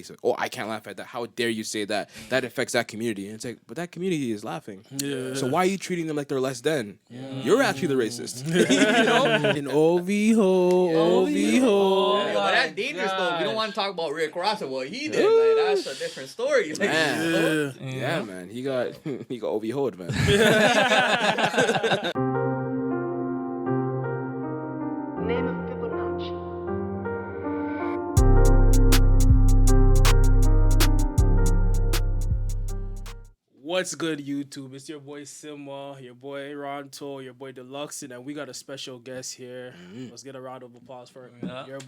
racist. Oh, I can't laugh at that. How dare you say that? That affects that community. And it's like, but that community is laughing. Yeah. So why are you treating them like they're less than? You're actually the racist. You know? In OV-ho. Yeah, but that's dangerous though. We don't want to talk about Rick Ross and what he did. Like, that's a different story. Like, Man. Yeah, man. He got OV-ho'd, man. Name of Fibonacci. What's good, YouTube? It's your boy Sima, your boy Ronto, your boy Delux, and we got a special guest here. Let's get a round of applause for your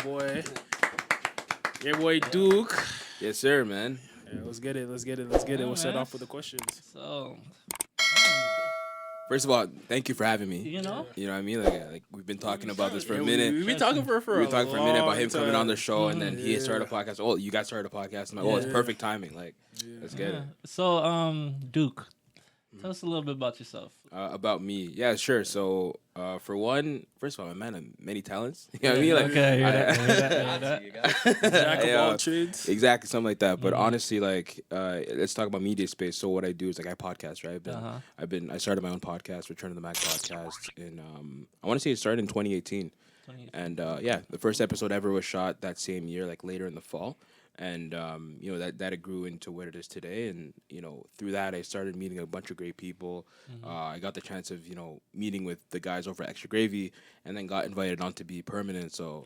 boy Duke. Yes, sir, man. Yeah, let's get it. We'll start off with the questions. So, First of all, thank you for having me. you know, You know what I mean? Like we've been talking about this for a minute. We've been talking for We talked for a minute about him long coming on time. the show, and then he started a podcast. Oh, you guys started a podcast. I'm like, oh, it's perfect timing. Like, let's get it. So, Duke, tell us a little bit about yourself. About me, yeah, sure. So, for one, first of all, I'm a man of many talents. You know what I mean? Like, Okay, hear that. Jack of Yeah. all trades. exactly, something like that. But honestly, like, let's talk about media space. So what I do is like I podcast, right? I started my own podcast, Return to the Mac podcast, in I want to say it started in 2018. And yeah, the first episode ever was shot that same year, like later in the fall. And you know, that it grew into what it is today. And you know, through that I started meeting a bunch of great people. I got the chance of, you know, meeting with the guys over at Extra Gravy, and then got invited on to be permanent. So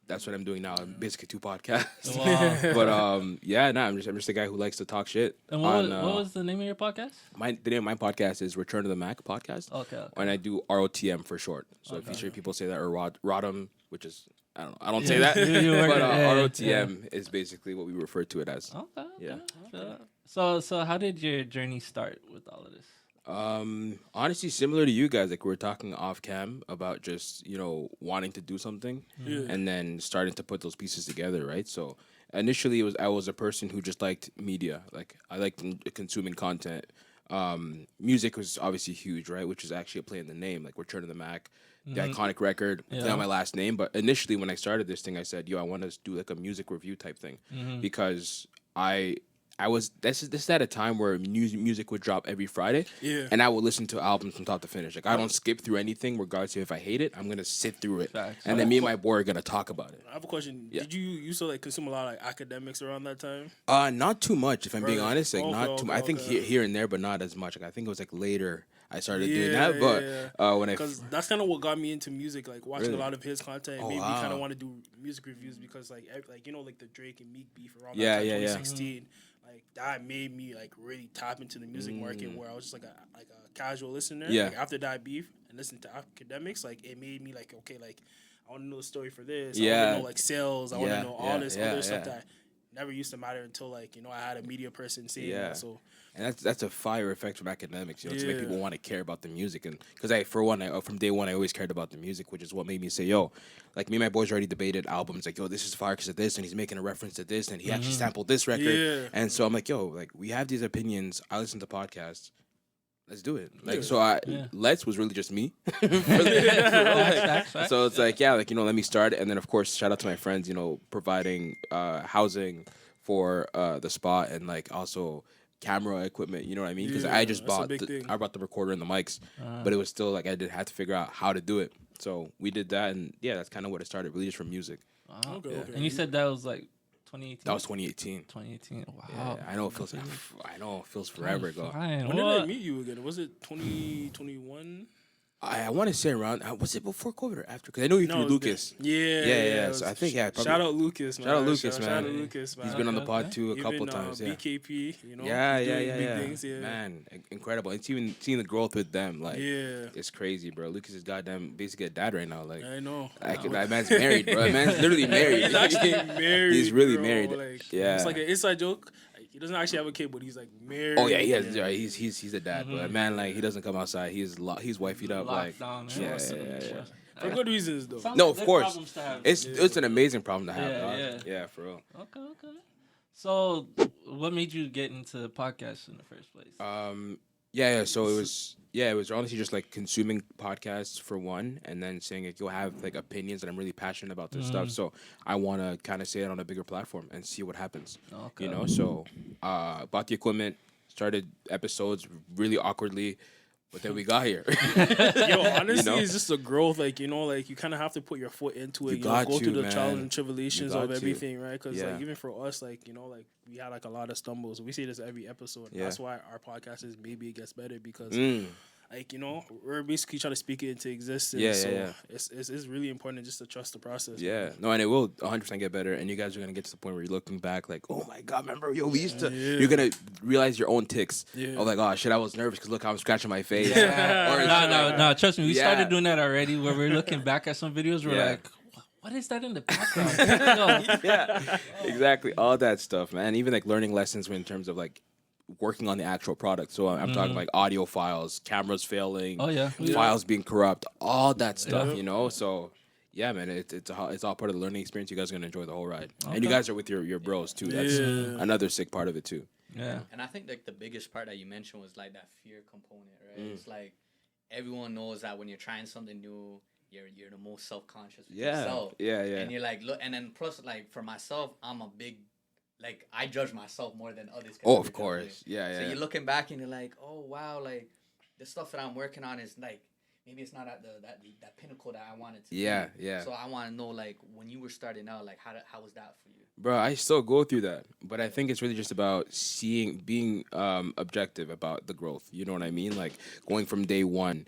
that's what I'm doing now. I'm basically 2 podcasts. Wow. But yeah, no, I'm just a guy who likes to talk shit. And what was the name of your podcast? The name of my podcast is Return to the Mac podcast. Okay. And I do ROTM for short. So if you hear people say that, or Rodham, which is, I don't know, I don't say that. But ROTM is basically what we refer to it as. Okay. Yeah. So how did your journey start with all of this? Honestly, similar to you guys, like we were talking off cam about just, you know, wanting to do something and then starting to put those pieces together, right? So initially I was a person who just liked media. Like I liked consuming content. Music was obviously huge, right? Which is actually a play in the name, like Return to the Mac, the iconic record, play on my last name. But initially when I started this thing, I said, yo, I want to do like a music review type thing because this is at a time where music would drop every Friday, and I would listen to albums from top to finish. Like I don't skip through anything, regardless of if I hate it. I'm gonna sit through it, and then me and my boy are gonna talk about it. I have a question. Did you used to like consume a lot of like academics around that time? Not too much, if I'm being honest. Like not too. I think here and there, but not as much. Like I think it was like later I started doing that. But when because that's kind of what got me into music, like watching a lot of his content, and made me kind of want to do music reviews because like you know, like the Drake and Meek beef around that time, 2016. Like that made me like really tap into the music market where I was just like a casual listener. Yeah. Like after that beef and listening to academics, like it made me like, okay, like I want to know the story for this. I want to know like sales. I want to know all this other stuff that never used to matter until like, you know, I had a media person saying that. So and that's a fire effect from academics, you know, to make people want to care about the music. And because from day one I always cared about the music, which is what made me say, yo, like me and my boys already debated albums, like, yo, this is fire because of this, and he's making a reference to this, and he actually sampled this record. And so I'm like, yo, like we have these opinions. I listen to podcasts. Let's do it. Like so Let's was really just me. So it's like, like, you know, let me start. And then of course, shout out to my friends, you know, providing housing for the spot and like also camera equipment, you know what I mean? Because I just bought the recorder and the mics, but it was still like I did have to figure out how to do it. So we did that, and that's kind of what it started, really just from music. okay. And you said that was like 2018. That was 2018. 2018. Wow. Yeah, I know it feels forever ago. When did I meet you again? Was it 2021? I want to say around. Was it before COVID or after? Because I know you through Lucas. Yeah. So I think probably, shout out Lucas, man. Shout out Lucas, man. Shout out Lucas, man. He's been on the pod too a couple times. BKP, you know. Yeah. Things, man, incredible. It's even seeing the growth with them, like, it's crazy, bro. Lucas is goddamn basically a dad right now. Like, I know. That man's married, bro. That man's literally married. He's actually married. He's really bro. married. Like, yeah. It's like an inside joke. He doesn't actually have a kid, but he's like married. Oh yeah, he has. Yeah, he's a dad, but man, like he doesn't come outside. He's wifeyed up, like yeah. For good reasons though. No, of course. It's an amazing problem to have. Yeah, for real. Okay. So, what made you get into podcasts in the first place? Yeah. So it was honestly just like consuming podcasts for one, and then saying like you'll have like opinions that I'm really passionate about this stuff. So I want to kind of say it on a bigger platform and see what happens. Okay. You know, so bought the equipment, started episodes really awkwardly, but then we got here. Yo, honestly, You know? it's just a growth. Like, you know, like you kind of have to put your foot into it. You You, got go to, through the man. trials and tribulations You of got to. everything, right? Because Yeah. like even for us, like, you know, like we had like a lot of stumbles. We say this every episode. Yeah. That's why our podcast is maybe it gets better because Mm. like, you know, we're basically trying to speak it into existence. Yeah, yeah, so yeah. It's really important just to trust the process. Yeah, no, and it will 100% get better, and you guys are gonna get to the point where you're looking back like, oh my god, remember, yo, we used to. Yeah. You're gonna realize your own ticks. Yeah. Oh, like, oh shit, I was nervous because look how I'm scratching my face. Yeah. Or No, trust me. We Yeah. started doing that already where we're looking back at some videos. We're Yeah. like, what is that in the background? No. Yeah, exactly, all that stuff, man. Even like learning lessons in terms of like working on the actual product. So I'm talking like audio files, cameras failing, Oh, yeah. files being corrupt, all that stuff. Yeah. You know, so. Yeah, man, it's all part of the learning experience. You guys are gonna enjoy the whole ride, and you Okay. guys are with your bros too. That's Yeah. another sick part of it too. Yeah. And I think like the biggest part that you mentioned was like that fear component, right? It's like everyone knows that when you're trying something new, you're the most self-conscious with yourself. Yeah. And you're like, look, and then plus like for myself, I'm a big, like I judge myself more than others. can Oh, ever of judge course. me. Yeah. So you're looking back and you're like, oh wow, like the stuff that I'm working on is like maybe it's not at that pinnacle that I wanted to. Yeah, be. yeah. So I want to know like when you were starting out, like how was that for you? Bro, I still go through that, but I think it's really just about being objective about the growth. You know what I mean? Like going from day one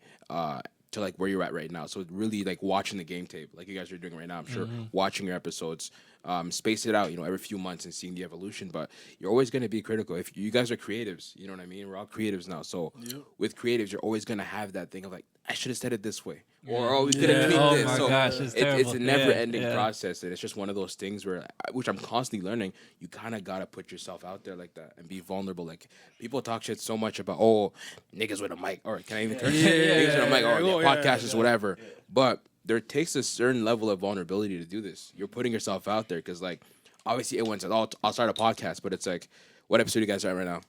to like where you're at right now. So really like watching the game tape, like you guys are doing right now. I'm sure watching your episodes, space it out, you know, every few months and seeing the evolution. But you're always going to be critical. If you guys are creatives, you know what I mean. We're all creatives now. So with creatives, you're always going to have that thing of like, I should have said it this way, or oh, we could have tweaked Oh this. my So gosh, it's it's terrible. a never-ending Yeah. process, and it's just one of those things where, which I'm constantly learning. You kind of gotta put yourself out there like that and be vulnerable. Like people talk shit so much about niggas with a mic, or can I even curse? Niggas with a mic, or podcasters, whatever. But there takes a certain level of vulnerability to do this. You're putting yourself out there because, like, obviously, everyone says, I'll start a podcast," but it's like, what episode are you guys at right now?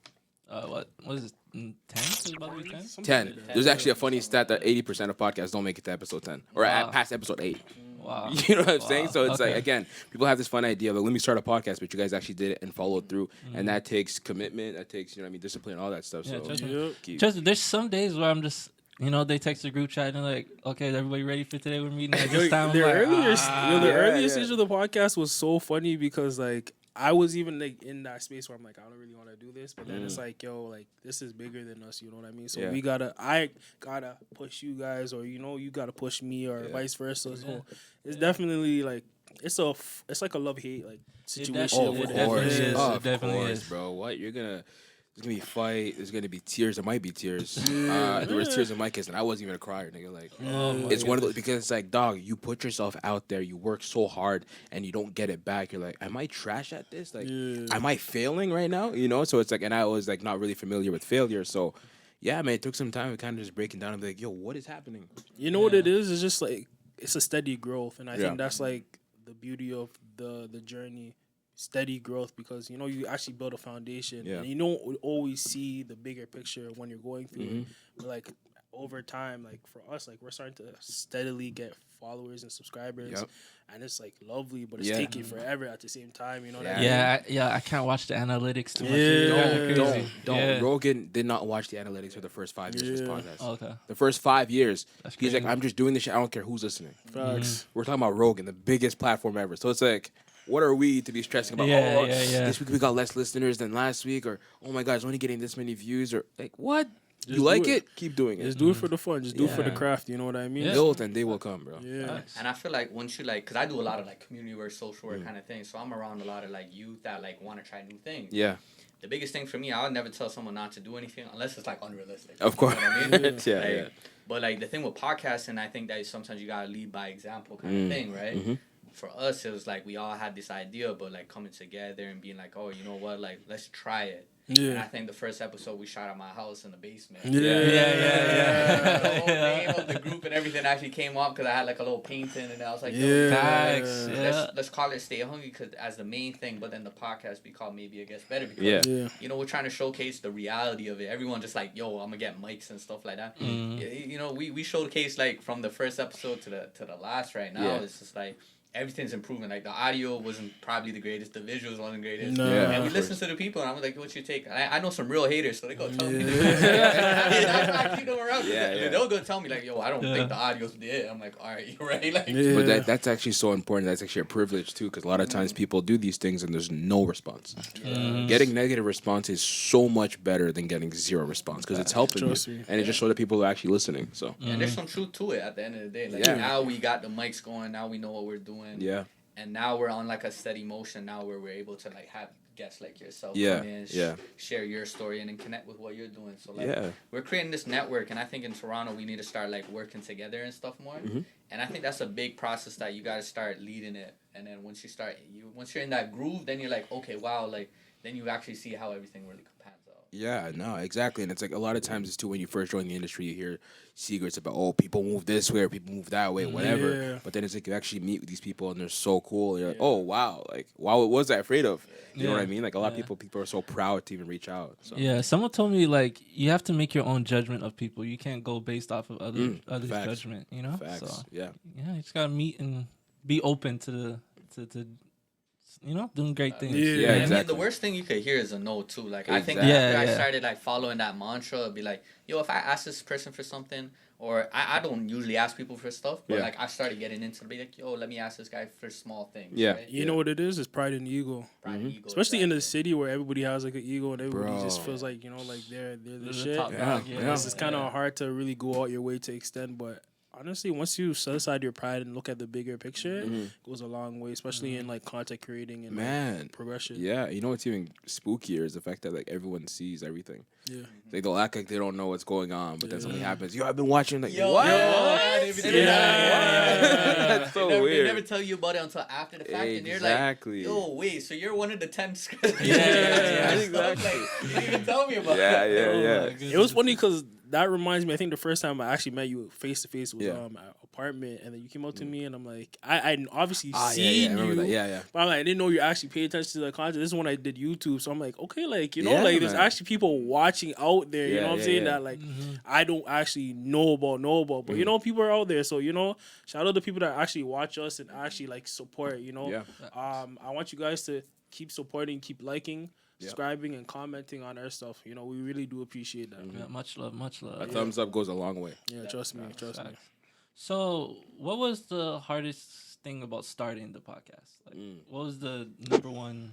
What is it? 10? Is it about to be 10? 10. There's actually a funny stat that 80% of podcasts don't make it to episode 10 or Wow. past episode 8. Wow. You know what I'm saying? So it's like, Okay. again, people have this fun idea of like, let me start a podcast, but you guys actually did it and followed through. And that takes commitment. That takes, you know what I mean, discipline, all that stuff. Yeah, So trust me. keep- Just there's some days where I'm just, you know, they text the group chat and they're like, okay, is everybody ready for today? We're meeting at Yo, this time. I'm the like, earlier, the earlier yeah. stage of the podcast was so funny because like I was even like in that space where I'm like I don't really want to do this, but then it's like yo, like this is bigger than us. You know what I mean? So Yeah. I gotta push you guys, or you know, you gotta push me, or Yeah. vice versa. So it's definitely like it's like a love hate like situation. definitely- with it definitely everything. is. Oh, It of definitely course, is. bro. What there's gonna be fight. There's gonna be tears. There might be tears. There was tears in my case, and I wasn't even a crier, nigga. Like, it's one of those because it's like, dog, you put yourself out there, you work so hard, and you don't get it back. You're like, am I trash at this? Like, am I failing right now? You know? So it's like, and I was like not really familiar with failure. So, yeah, man, it took some time to kind of just breaking down and be like, yo, what is happening? You know what it is? It's just like it's a steady growth, and I Yeah. think that's like the beauty of the journey. Steady growth because you know you actually build a foundation Yeah. and you don't always see the bigger picture when you're going through it. But like over time, like for us, like we're starting to steadily get followers and subscribers, Yep. and it's like lovely, but it's Yeah. taking forever at the same time. You know what I Yeah. mean? I can't watch the analytics too much. Yeah. You guys are crazy. Don't. Yeah. Rogan did not watch the analytics for the first 5 years of his podcast. Okay. The first 5 years, That's he's like, crazy. I'm just doing this shit. I don't care who's listening. Facts. We're talking about Rogan, the biggest platform ever. So it's like, what are we to be stressing about? Yeah, yeah. This week we got less listeners than last week, or oh my God, it's only getting this many views, or like what? Just You like do it? Keep doing it. Just do it for the fun. Just do it for the Yeah. craft. You know what I mean? Yeah. Build and they will come, bro. Yeah. And I feel like once you like, cause I do a lot of like community work, social Mm. work kind of thing. So I'm around a lot of like youth that like want to try new things. Yeah, The biggest thing for me, I would never tell someone not to do anything unless it's like unrealistic. of course. You know what I mean? yeah, Like, yeah. But like the thing with podcasting, I think that sometimes you gotta lead by example kind Mm. of thing, right? Mhm. for us, it was like we all had this idea, but like coming together and being like, oh, you know what, like let's try it. Yeah. And I think the first episode we shot at my house in the basement. Yeah. The whole name of the group and everything actually came up because I had like a little painting, and I was like, let's call it Stay Hungry because as the main thing, but then the podcast we call Maybe It Gets Better because you know, we're trying to showcase the reality of it. Everyone just like, yo, I'm gonna get mics and stuff like that. You know, we showcase like from the first episode to the last right now. It's just like everything's improving. Like the audio wasn't probably the greatest, the visuals wasn't greatest. And we listened to the people, and I was like, "What's your take?" I know some real haters, so they go tell me. I keep them around. They'll go tell me like, "Yo, I don't think the audio's it." I'm like, "All right, you're right." Like, but that's actually so important. That's actually a privilege too, because a lot of times people do these things and there's no response. Getting negative response is so much better than getting zero response because it's helping you, and it just shows that people are actually listening. So and there's some truth to it at the end of the day. Like now we got the mics going. Now we know what we're doing. And now we're on like a steady motion now where we're able to like have guests like yourself come in, share your story and then connect with what you're doing. So like we're creating this network, and I think in Toronto we need to start like working together and stuff more. And I think that's a big process that you got to start leading it. And then once you're in that groove, then you're like, okay, wow, like then you actually see how everything really pans out. Yeah, no, exactly. And it's like a lot of times it's too when you first join the industry, you hear secrets about, oh, people move this way or people move that way, whatever. Yeah. But then it's like you actually meet with these people and they're so cool. And you're like, oh, wow. Like, wow, what was I afraid of? You know what I mean? Like a lot of people are so proud to even reach out. So. Yeah, someone told me like you have to make your own judgment of people. You can't go based off of others' judgment, you know? Facts. So, yeah, you just got to meet and be open to you know, doing great things. Yeah, exactly. I mean, the worst thing you could hear is a no too. Like I think after I started like following that mantra, it'd be like, yo, if I ask this person for something, or I don't usually ask people for stuff, but like I started getting into be like, yo, let me ask this guy for small things. Yeah, right? You know what it is? It's pride and ego. Pride and ego, especially in the city where everybody has like an ego and everybody just feels like, you know, like they're the shit. It's kind of hard to really go out your way to extend, but honestly, once you set aside your pride and look at the bigger picture, it goes a long way, especially in like content creating and like, progression. Yeah, you know what's even spookier is the fact that like everyone sees everything. Yeah, like they'll act like they don't know what's going on, but then something happens. Yo, I've been watching. Like, yo, what? That's so weird. They never tell you about it until after the fact, and you're like, yo, wait, so you're one of the 10 exactly. Like, you didn't even tell me about it. It was funny because that reminds me, I think the first time I actually met you face to face was at apartment, and then you came up to me, and I'm like, I obviously seen you, but I'm like, I didn't know you actually paid attention to the content. This is when I did YouTube, so I'm like, okay, like, you know, like there's actually people watching out there, you know what I'm saying, that like I don't actually know about, but you know, people are out there, so you know, shout out to people that actually watch us and actually like support, you know. I want you guys to keep supporting, keep liking, subscribing and commenting on our stuff. You know, we really do appreciate that. Yeah, much love. A thumbs up goes a long way. Yeah, trust me. So, what was the hardest thing about starting the podcast? Like, what was the number one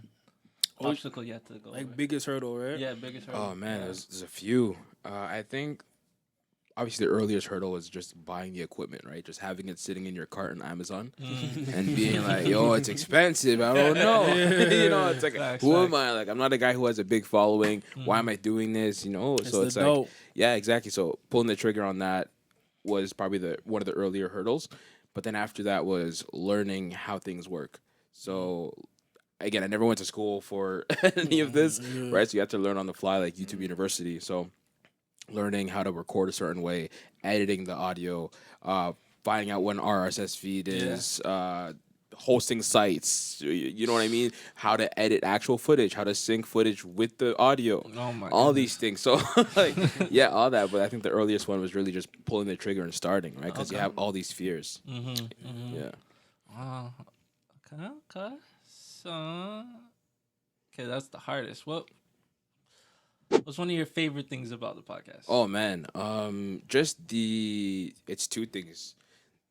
obstacle you had to go? Like biggest hurdle, right? Yeah, biggest hurdle. Oh man, there's a few. I think obviously the earliest hurdle is just buying the equipment, right? Just having it sitting in your cart on Amazon and being like, yo, it's expensive. I don't know. You know, it's like, who am I? Like, I'm not a guy who has a big following. Why am I doing this? You know, so it's like, yeah, exactly. So pulling the trigger on that was probably one of the earlier hurdles. But then after that was learning how things work. So again, I never went to school for any of this, right? So you have to learn on the fly, like YouTube University. So learning how to record a certain way, editing the audio, finding out when RSS feed is, hosting sites, you know what I mean? How to edit actual footage, how to sync footage with the audio, all these things. So, like, yeah, all that. But I think the earliest one was really just pulling the trigger and starting, right? Because you have all these fears. Yeah. Okay. So, that's the hardest. What's one of your favorite things about the podcast? Oh man, it's two things.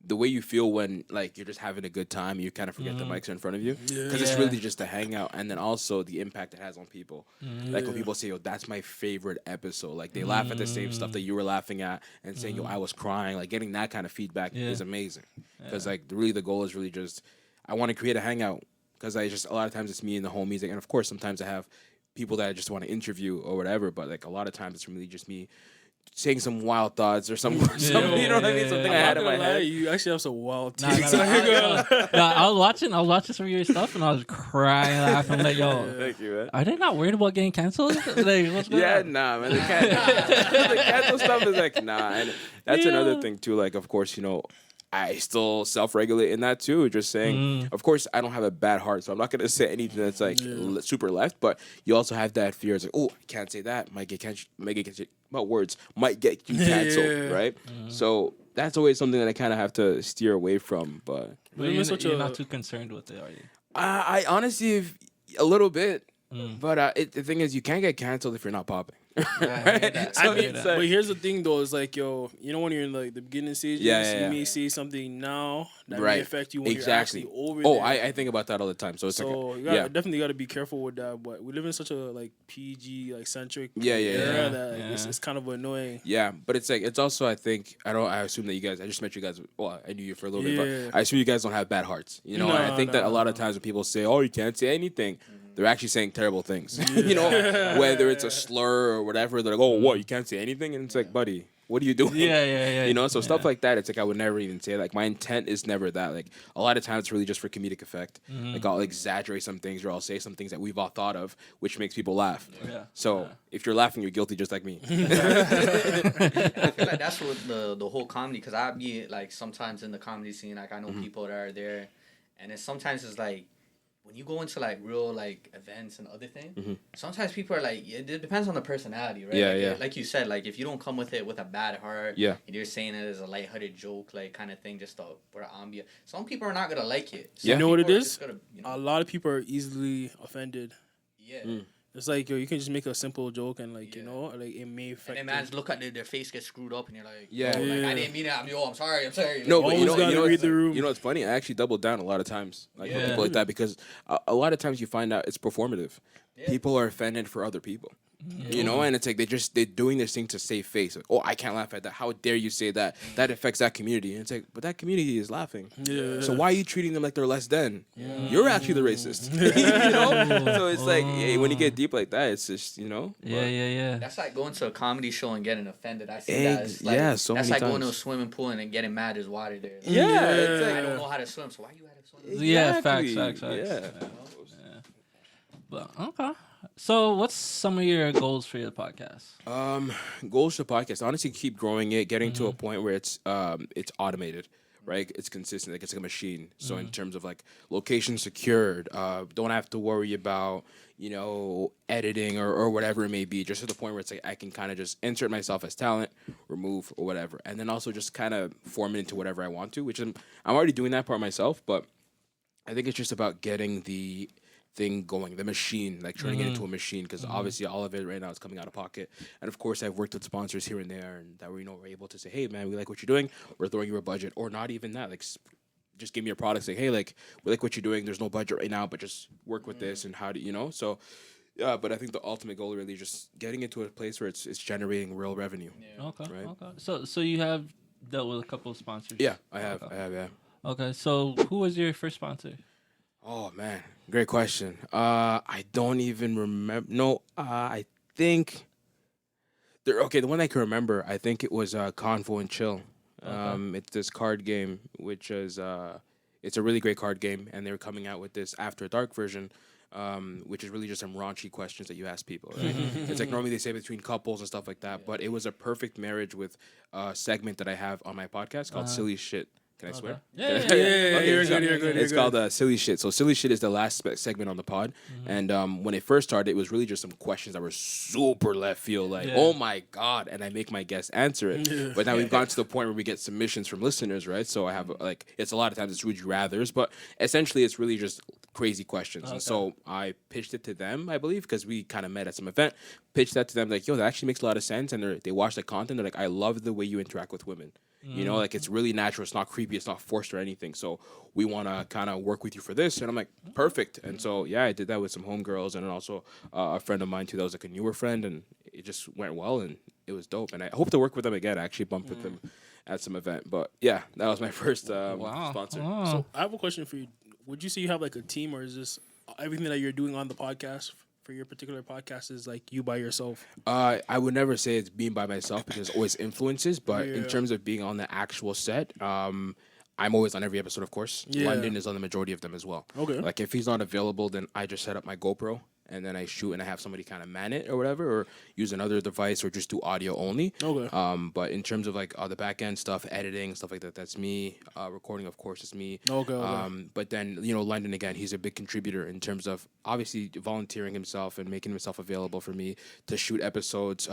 The way you feel when like you're just having a good time, you kind of forget the mics are in front of you because it's really just a hangout, and then also the impact it has on people. Like when people say, "Yo, that's my favorite episode," like they laugh at the same stuff that you were laughing at and saying, "Yo, I was crying." Like getting that kind of feedback is amazing because like really the goal is really just I want to create a hangout because I just a lot of times it's me and the homies, and of course sometimes I have people that I just want to interview or whatever, but like a lot of times it's really just me saying some wild thoughts or something. You know what I mean? Something I had in my head. You actually have some wild Nah, takes. I was watching some of your stuff and I was crying, laughing. Like, yo, Thank you, man. are they not worried about getting canceled? Like, what's going on? Nah, man. The cancel stuff is like, nah. And that's another thing, too. Like, of course, I still self-regulate in that too. Just saying, of course, I don't have a bad heart, so I'm not gonna say anything that's like super left. But you also have that fear. It's like, oh, I can't say that. Might get words might get you canceled, right? So that's always something that I kind of have to steer away from. But you're not too concerned with it, are you? I honestly, a little bit. But the thing is, you can't get canceled if you're not popping. Right? But here's the thing, though. It's like, yo, when you're in like the beginning stages, you may say something now that may affect you when you're actually over there. I think about that all the time. So it's you definitely got to be careful with that. But we live in such a like PG centric era that it's kind of annoying. Yeah, but it's also, I think, I assume that you guys, I just met you guys. Well, I knew you for a little bit, but I assume you guys don't have bad hearts. I think that a lot of times when people say, oh, you can't say anything, they're actually saying terrible things. Whether it's a slur or whatever, they're like, oh, what, you can't say anything? And it's like, buddy, what are you doing? So stuff like that, it's like I would never even say. Like, my intent is never that. Like, a lot of times it's really just for comedic effect. Like, I'll exaggerate some things or I'll say some things that we've all thought of, which makes people laugh. So if you're laughing, you're guilty just like me. I feel like that's what the whole comedy, because I be like sometimes in the comedy scene, like I know people that are there, and then sometimes it's like, when you go into like real like events and other things, sometimes people are like, it depends on the personality, right? Like you said, like if you don't come with it with a bad heart, and you're saying it as a lighthearted joke, like kind of thing, just for the ambiance. Some people are not gonna like it. You know what it is? A lot of people are easily offended. It's like, yo, you can just make a simple joke and like, like it may affect. And then man's look at their face get screwed up and you're like, like, I didn't mean it. I'm sorry. No, but read the room. It's funny. I actually doubled down a lot of times, like with people like that, because a lot of times you find out it's performative. People are offended for other people. And it's like they're doing this thing to save face. Like, oh, I can't laugh at that. How dare you say that? That affects that community. And it's like, but that community is laughing. So why are you treating them like they're less than? You're actually the racist. So it's like, hey, when you get deep like that, it's just That's like going to a comedy show and getting offended. I see that. It's like, so that's many like going to a times. swimming pool and then getting mad there's water there. Like, It's like, I don't know how to swim, so why you had to swim? Facts. But okay. So, what's some of your goals for your podcast? Goals for the podcast. Honestly, keep growing it, getting to a point where it's automated, right? It's consistent. Like it's like a machine. So in terms of like location secured, don't have to worry about editing or whatever it may be. Just to the point where it's like I can kind of just insert myself as talent, remove or whatever, and then also just kind of form it into whatever I want to. Which I'm already doing that part myself, but I think it's just about getting the thing going, the machine, like turning it into a machine, because obviously all of it right now is coming out of pocket. And of course, I've worked with sponsors here and there, and that we're able to say, hey man, we like what you're doing, we're throwing you a budget, or not even that, like just give me your product, say, hey, like we like what you're doing, there's no budget right now, but just work with this, and how do so yeah. But I think the ultimate goal really just getting into a place where it's generating real revenue. Okay. So you have dealt with a couple of sponsors. I have. Okay, so who was your first sponsor? Oh man, great question. I don't even remember. No, I think the one I can remember, I think it was Convo and Chill. It's this card game, which is it's a really great card game, and they're coming out with this After Dark version, which is really just some raunchy questions that you ask people. Right? It's like normally they say between couples and stuff like that, but it was a perfect marriage with a segment that I have on my podcast called Silly Shit. Can I swear? Yeah. You're good. It's called Silly Shit. So Silly Shit is the last segment on the pod. And when it first started, it was really just some questions that were super left field, like, oh my God. And I make my guests answer it. But now we've gotten to the point where we get submissions from listeners, right? So I have, it's a lot of times it's would you rathers, but essentially it's really just crazy questions. And so I pitched it to them, I believe, because we kind of met at some event. Pitched that to them, like, yo, that actually makes a lot of sense. And they watch the content. They're like, I love the way you interact with women. Like it's really natural. It's not creepy. It's not forced or anything. So we want to kind of work with you for this. And I'm like, perfect. And so, yeah, I did that with some homegirls and then also a friend of mine, too, that was like a newer friend. And it just went well and it was dope. And I hope to work with them again. I actually bumped with them at some event. But, yeah, that was my first sponsor. Wow. So I have a question for you. Would you say you have like a team, or is this everything that you're doing on the podcast for your particular podcast is like you by yourself? I would never say it's being by myself because there's always influences, but in Yeah. terms of being on the actual set, I'm always on every episode, of course. Yeah. London is on the majority of them as well. Okay. Like if he's not available, then I just set up my GoPro and then I shoot and I have somebody kind of man it or whatever, or use another device or just do audio only. Okay. But in terms of like the back end stuff, editing, stuff like that, that's me. Recording, of course, is me. Okay. But then, London, again, he's a big contributor in terms of obviously volunteering himself and making himself available for me to shoot episodes,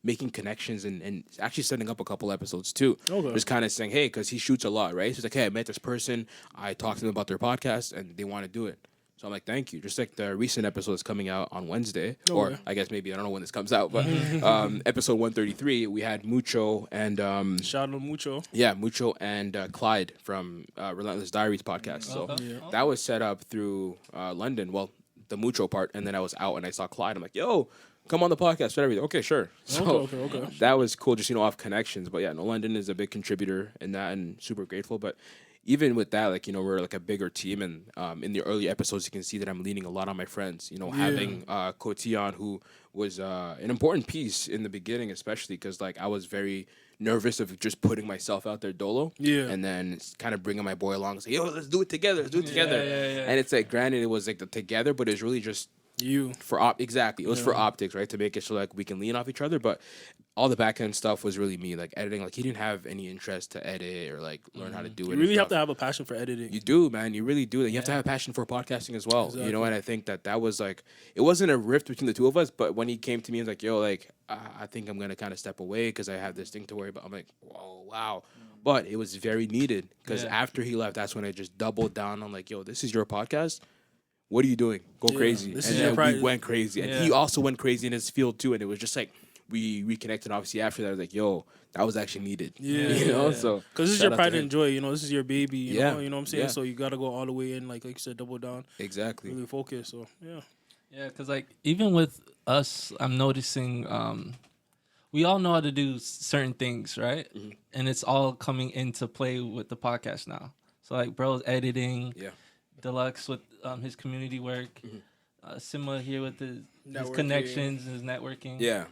making connections and actually setting up a couple episodes too. Okay. Just kind of saying, hey, because he shoots a lot, right? So he's like, hey, I met this person. I talked to them about their podcast and they want to do it. So I'm like, thank you. Just like the recent episode is coming out on Wednesday, or I guess maybe, I don't know when this comes out, but episode 133, we had Mucho and... Shout out to Mucho. Yeah, Mucho and Clyde from Relentless Diaries podcast. So that was set up through London, well, the Mucho part, and then I was out and I saw Clyde. I'm like, yo, come on the podcast, everything. Okay, sure. So Okay. that was cool, just, off connections. But yeah, no, London is a big contributor in that and super grateful. But even with that, like, we're like a bigger team, and in the early episodes, you can see that I'm leaning a lot on my friends. Having Kotian, who was an important piece in the beginning, especially because like I was very nervous of just putting myself out there dolo, and then kind of bringing my boy along and say, yo, let's do it together, and it's like, granted, it was like the together, but it's really just you for exactly, it was for optics, right, to make it so like we can lean off each other. But all the back end stuff was really me, like editing. Like he didn't have any interest to edit or like learn how to do it. You really have to have a passion for editing. You do, man. You really do. You have to have a passion for podcasting as well. Exactly. And I think that was like, it wasn't a rift between the two of us, but when he came to me and was like, yo, like I think I'm gonna kind of step away because I have this thing to worry about. I'm like, whoa, wow. But it was very needed because after he left, that's when I just doubled down on like, yo, this is your podcast. What are you doing? Go crazy. And then we went crazy. And he also went crazy in his field too. And it was just like, we reconnected obviously after that. I was like, yo, that was actually needed. So because this is your pride and joy, this is your baby, you know what I'm saying? Yeah. So you got to go all the way in, like you said, double down. Exactly. Really focus, so Yeah, because like even with us, I'm noticing we all know how to do certain things, right? Mm-hmm. And it's all coming into play with the podcast now. So like bro's editing, Delux with his community work, Sima here with his connections and his networking. Yeah.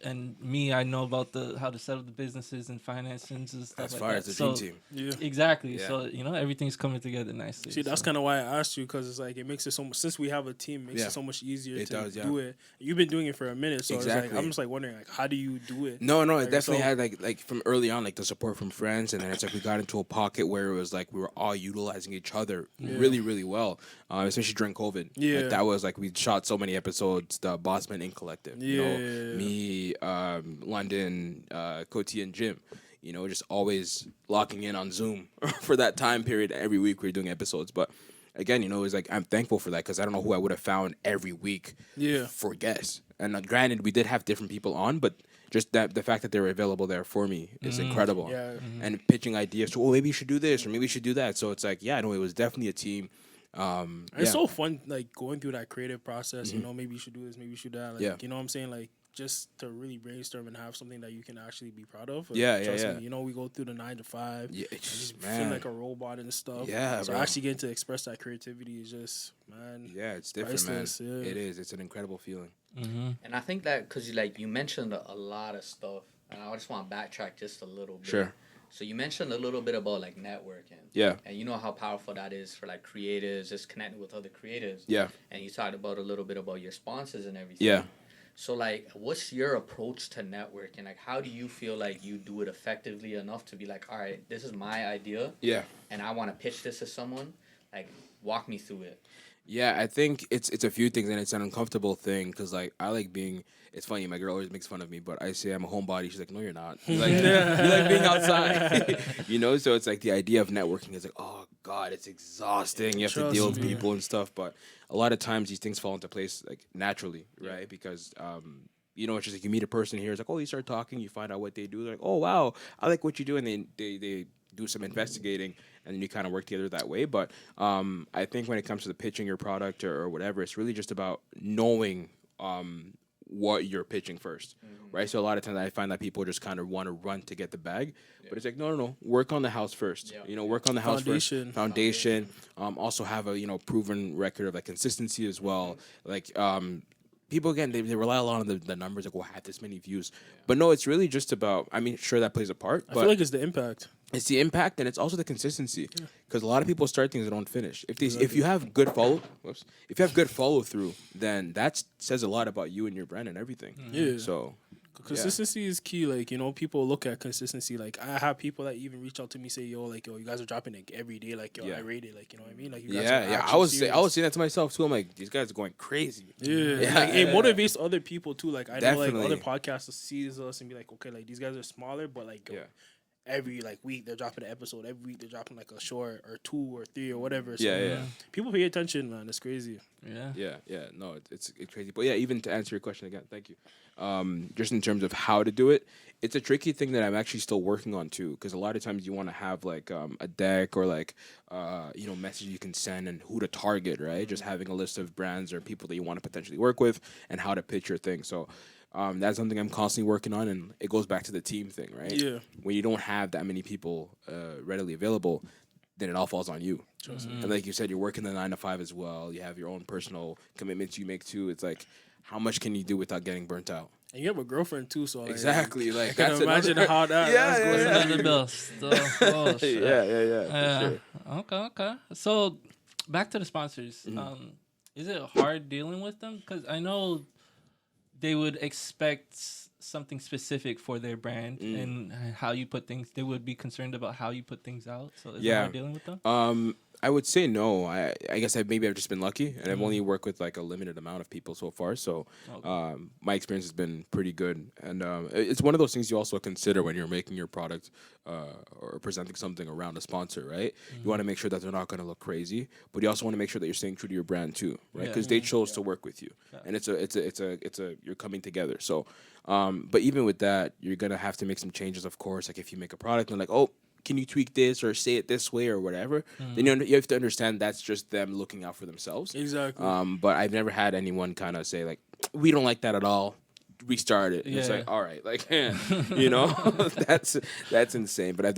And me, I know about how to set up the businesses and finances and stuff as like far that. as the dream team. Yeah. Exactly. Yeah. So, everything's coming together nicely. See, that's kind of why I asked you, because it's like, it makes it so much, since we have a team, it makes it so much easier to do it. You've been doing it for a minute, so it's like, I'm just like wondering, like, how do you do it? No, it definitely had like from early on, like the support from friends, and then it's like we got into a pocket where it was like we were all utilizing each other really, really well, especially during COVID. Yeah. Like, that was like, we shot so many episodes, the Bossman Inc. Collective, me, London, Koti and Jim, just always locking in on Zoom for that time period. Every week we were doing episodes. But again, it was like, I'm thankful for that because I don't know who I would have found every week for guests. And granted, we did have different people on, but just the fact that they were available there for me is incredible. Yeah. And pitching ideas to, maybe you should do this or maybe you should do that. So it's like, it was definitely a team. It's so fun, like, going through that creative process, maybe you should do this, maybe you should do that. Like, you know what I'm saying? Like, just to really brainstorm and have something that you can actually be proud of. Trust me, we go through the 9 to 5. Yeah, it's just, feel like a robot and stuff. Yeah, so bro. actually getting to express that creativity is just, man. Yeah, it's different, priceless, man. It is. It's an incredible feeling. Mm-hmm. And I think that because you mentioned a lot of stuff, and I just want to backtrack just a little bit. Sure. So you mentioned a little bit about like networking. Yeah. And you know how powerful that is for like creatives, just connecting with other creatives. Yeah. And you talked about a little bit about your sponsors and everything. Yeah. So like, what's your approach to networking? Like, how do you feel like you do it effectively enough to be like, all right, this is my idea. Yeah. And I want to pitch this to someone. Like, walk me through it. Yeah, I think it's a few things, and it's an uncomfortable thing because like I like being. It's funny, my girl always makes fun of me, but I say I'm a homebody. She's like, no, you're not. You like being outside, So it's like the idea of networking is like, oh God, it's exhausting. You have to deal with people and stuff, but a lot of times these things fall into place like naturally, right? Because it's just like you meet a person here, it's like, oh, you start talking, you find out what they do. They're like, oh wow, I like what you do, and they do some investigating, and then you kind of work together that way. But I think when it comes to the pitching your product or whatever, it's really just about knowing what you're pitching first, right? So a lot of times I find that people just kind of want to run to get the bag, but it's like no, work on the house first. Work on the house first. Foundation. Also have a proven record of like consistency as well. Like people again they rely a lot on the numbers, like we'll have this many views, but no, it's really just about. I mean, sure that plays a part. I feel like it's the impact. It's the impact, and it's also the consistency. Because a lot of people start things that don't finish. If you have good follow through, then that says a lot about you and your brand and everything. Yeah. So consistency is key. Like, people look at consistency. Like, I have people that even reach out to me, say, yo, you guys are dropping like every day. Like, I rate it. Like, you know what I mean? Like, you guys are I was saying that to myself too. I'm like, these guys are going crazy. Yeah. Like, it motivates other people too. Like, I know like other podcasters sees us and be like, okay, like these guys are smaller, but like every week they're dropping an episode. Every week they're dropping like a short or 2 or 3 or whatever. So people pay attention, man. It's crazy. Yeah. No, it's crazy. But yeah, even to answer your question again, thank you. Just in terms of how to do it, it's a tricky thing that I'm actually still working on too. Because a lot of times you want to have like a deck or like message you can send and who to target, right? Just having a list of brands or people that you want to potentially work with and how to pitch your thing. So. That's something I'm constantly working on, and it goes back to the team thing, right? Yeah. When you don't have that many people readily available, then it all falls on you. And like you said, you're working the 9 to 5 as well. You have your own personal commitments you make too. It's like, how much can you do without getting burnt out? And you have a girlfriend too, so exactly. I can imagine how that's going. Another bill. Oh, shit. Yeah. Sure. Okay. So back to the sponsors. Is it hard dealing with them? Because I know they would expect something specific for their brand and how you put things. They would be concerned about how you put things out. So is it hard dealing with them? I would say no. I guess I've just been lucky, and I've only worked with like a limited amount of people so far. So my experience has been pretty good, and it's one of those things you also consider when you're making your product or presenting something around a sponsor, right? You want to make sure that they're not going to look crazy, but you also want to make sure that you're staying true to your brand too, right? Because they chose to work with you, and it's a you're coming together. So, but even with that, you're gonna have to make some changes, of course. Like if you make a product and like, oh, can you tweak this or say it this way or whatever? Then you have to understand that's just them looking out for themselves. Exactly. But I've never had anyone kind of say like, we don't like that at all. Restart it. And it's like, all right, like, that's insane. But I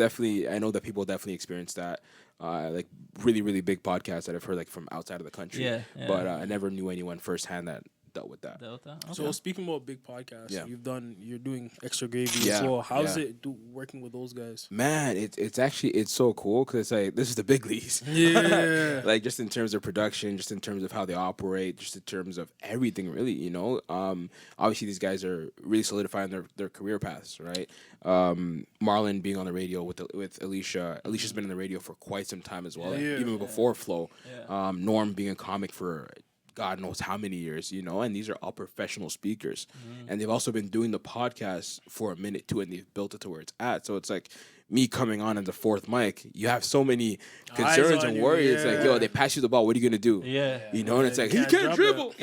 know that people definitely experience that. Like really, really big podcasts that I've heard like from outside of the country. But I never knew anyone firsthand that dealt with that. Okay. So speaking about big podcasts, you're doing Extra Gravy as well. How's it working with those guys? Man, it's so cool because it's like this is the big leagues. Yeah. Like just in terms of production, just in terms of how they operate, just in terms of everything, really. Obviously these guys are really solidifying their career paths, right? Marlon being on the radio with Alicia. Alicia's been in the radio for quite some time as well, even before Flow. Norm being a comic for God knows how many years, and these are all professional speakers. And they've also been doing the podcast for a minute too, and they've built it to where it's at. So it's like me coming on as the fourth mic, you have so many concerns and worries. Like, yo, they pass you the ball, what are you gonna do? And it's like, he can't dribble.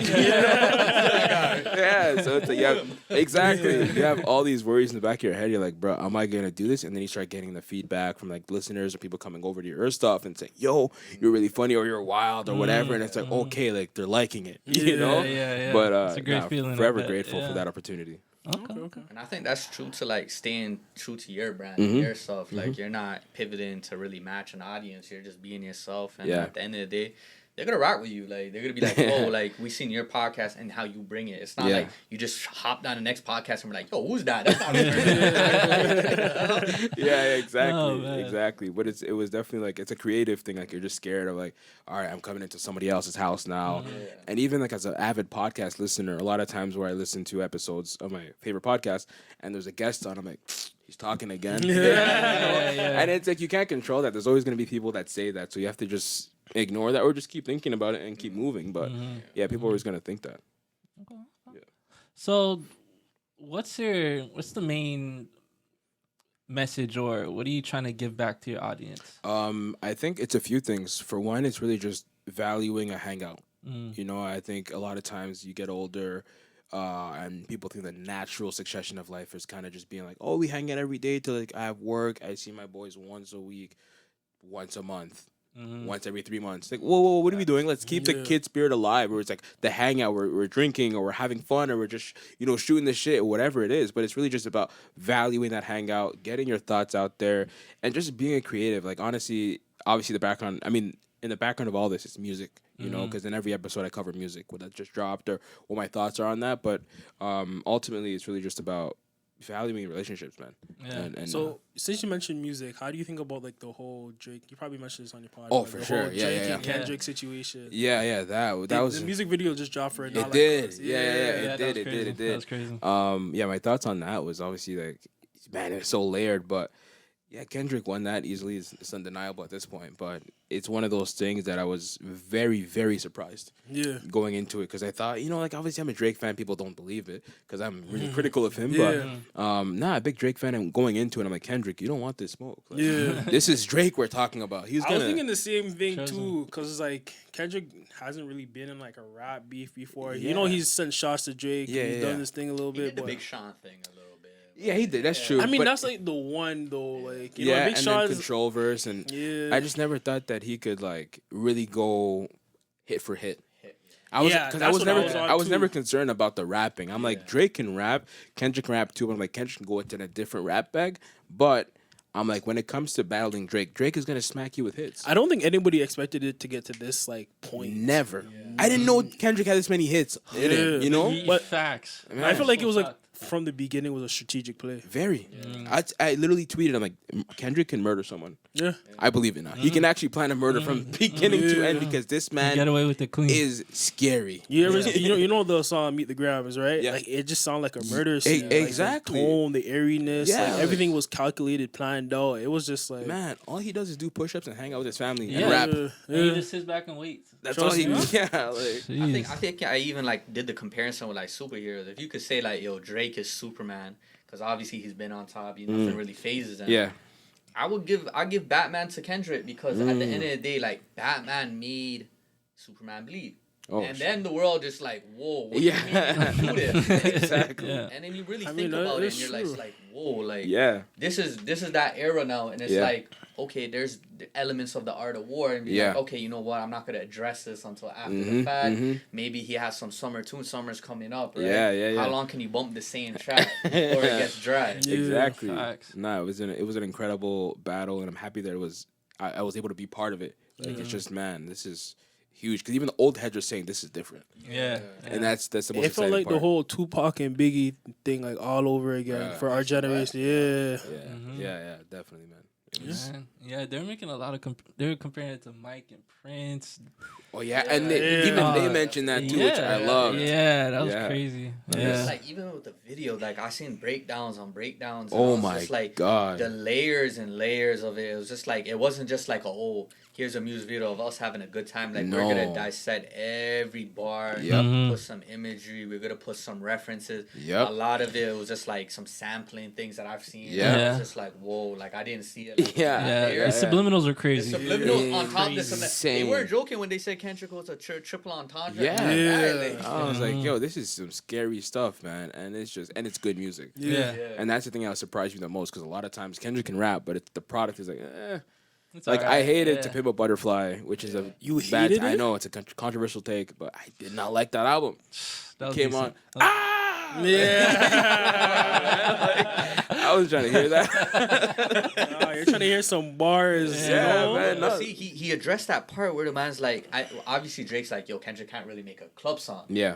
So it's like, exactly. You have all these worries in the back of your head. You're like, bro, am I gonna do this? And then you start getting the feedback from like listeners or people coming over to your stuff and saying, yo, you're really funny or you're wild or whatever. And it's like, okay, like they're liking it, But it's a great feeling. Forever grateful for that opportunity. Okay. And I think that's true to like staying true to your brand and yourself. Like you're not pivoting to really match an audience. You're just being yourself. And at the end of the day, they're gonna rock with you. Like they're gonna be like, oh, like we seen your podcast and how you bring it. It's not like you just hop down the next podcast and we're like, yo, who's that? That's not exactly. But it was definitely like it's a creative thing. Like you're just scared of like, all right, I'm coming into somebody else's house now. And even like as an avid podcast listener, a lot of times where I listen to episodes of my favorite podcast and there's a guest on, I'm like, he's talking again. And it's like you can't control that. There's always gonna be people that say that, so you have to just ignore that or just keep thinking about it and keep moving. But people are always gonna think that. Okay. So what's the main message or what are you trying to give back to your audience? I think it's a few things. For one, it's really just valuing a hangout. I think a lot of times you get older and people think the natural succession of life is kind of just being like, oh, we hang out every day till like I have work, I see my boys once a week, once a month. once every 3 months. Like, whoa, what are we doing? Let's keep the kid spirit alive. Where it's like the hangout, we're drinking or we're having fun or we're just shooting the shit or whatever it is. But it's really just about valuing that hangout, getting your thoughts out there, and just being a creative. Like honestly, obviously the background. I mean, in the background of all this, it's music. Because in every episode I cover music, what that just dropped or what my thoughts are on that. But ultimately, it's really just about valuing relationships, man. Yeah. And so since you mentioned music, how do you think about like the whole Drake? You probably mentioned this on your podcast. Oh, like, for the sure. whole Yeah, Drake and Kendrick situation. Yeah, that was the music video just dropped for it. It Not did. Like Us. It did. That was crazy. Yeah, my thoughts on that was obviously like, man, it's so layered, but yeah, Kendrick won that easily. It's undeniable at this point, but it's one of those things that I was very, very surprised going into it because I thought, like obviously I'm a Drake fan. People don't believe it because I'm really critical of him, but a big Drake fan. And going into it, I'm like, Kendrick, you don't want this smoke. Like, this is Drake we're talking about. I was thinking the same thing too because like Kendrick hasn't really been in like a rap beef before. He's sent shots to Drake. He's done this thing a little bit. The Big Sean thing a little bit. Yeah, he did. That's true. I mean, that's like the one though. Like, Big and Sean's then Control verse, and I just never thought that he could like really go hit for hit. I was never concerned about the rapping. I'm like, Drake can rap, Kendrick can rap too. But I'm like, Kendrick can go into a different rap bag. But I'm like, when it comes to battling Drake is gonna smack you with hits. I don't think anybody expected it to get to this like point. Never. I didn't know Kendrick had this many hits. But facts. I feel like it was like from the beginning was a strategic play. Very. I literally tweeted, I'm like, Kendrick can murder someone. Yeah. I believe it now. He can actually plan a murder from beginning to end because this man get away with it clean. is scary. You ever you know the song Meet the Grammars, right? Yeah. Like it just sounded like a murder scene. Exactly. Like, the tone, the airiness, Yeah, like everything was calculated, planned out. It was just like Man, all he does is do push-ups and hang out with his family and rap. And he just sits back and waits. That's all he does. Yeah, I think I even like did the comparison with like superheroes. If you could say like, yo, Drake is Superman, because obviously he's been on top. Nothing really phases him. Yeah. I give Batman to Kendrick because at the end of the day, like Batman made Superman bleed. Oh, and then the world just like, whoa, what do you mean you do this? Exactly. Yeah. And then you really think about it and you're like, whoa, like this is that era now, and it's like, okay, there's the elements of the art of war, and be like, okay, you know what, I'm not gonna address this until after the fact. Maybe he has some summers coming up, right? Yeah. How long can you bump the same track before it gets dry? Exactly. Facts. No, it was an incredible battle, and I'm happy that I was able to be part of it. Like it's just, man, this is huge because even the old heads are saying this is different. Yeah. And that's the most exciting it felt like part. the whole Tupac and Biggie thing like all over again for our generation. Yeah, definitely, man. Yeah, they're making a lot of they're comparing it to Mike and Prince. Oh yeah, and they mentioned that too, which I love. Yeah, that was crazy. Yeah, it's like even with the video, like I seen breakdowns on breakdowns. Oh my just, like, god, the layers and layers of it. It was just like it wasn't just like here's a music video of us having a good time. Like we're gonna dissect every bar, put some imagery. We're gonna put some references. A lot of it was just like some sampling things that I've seen. It was just like whoa, like I didn't see it. Like, the subliminals are crazy. The subliminals on top of this. They weren't joking when they said Kendrick was a triple entendre. I was like, yo, this is some scary stuff, man, and it's good music. And that's the thing I was surprised me the most because a lot of times Kendrick can rap, but the product is like, Like I hated To Pimp a Butterfly, which is a bad. I know it's a controversial take, but I did not like that album. That came on. I was trying to hear that. You're trying to hear some bars. Man. No. See, he addressed that part where the man's like, obviously Drake's like, yo, Kendrick can't really make a club song. Yeah.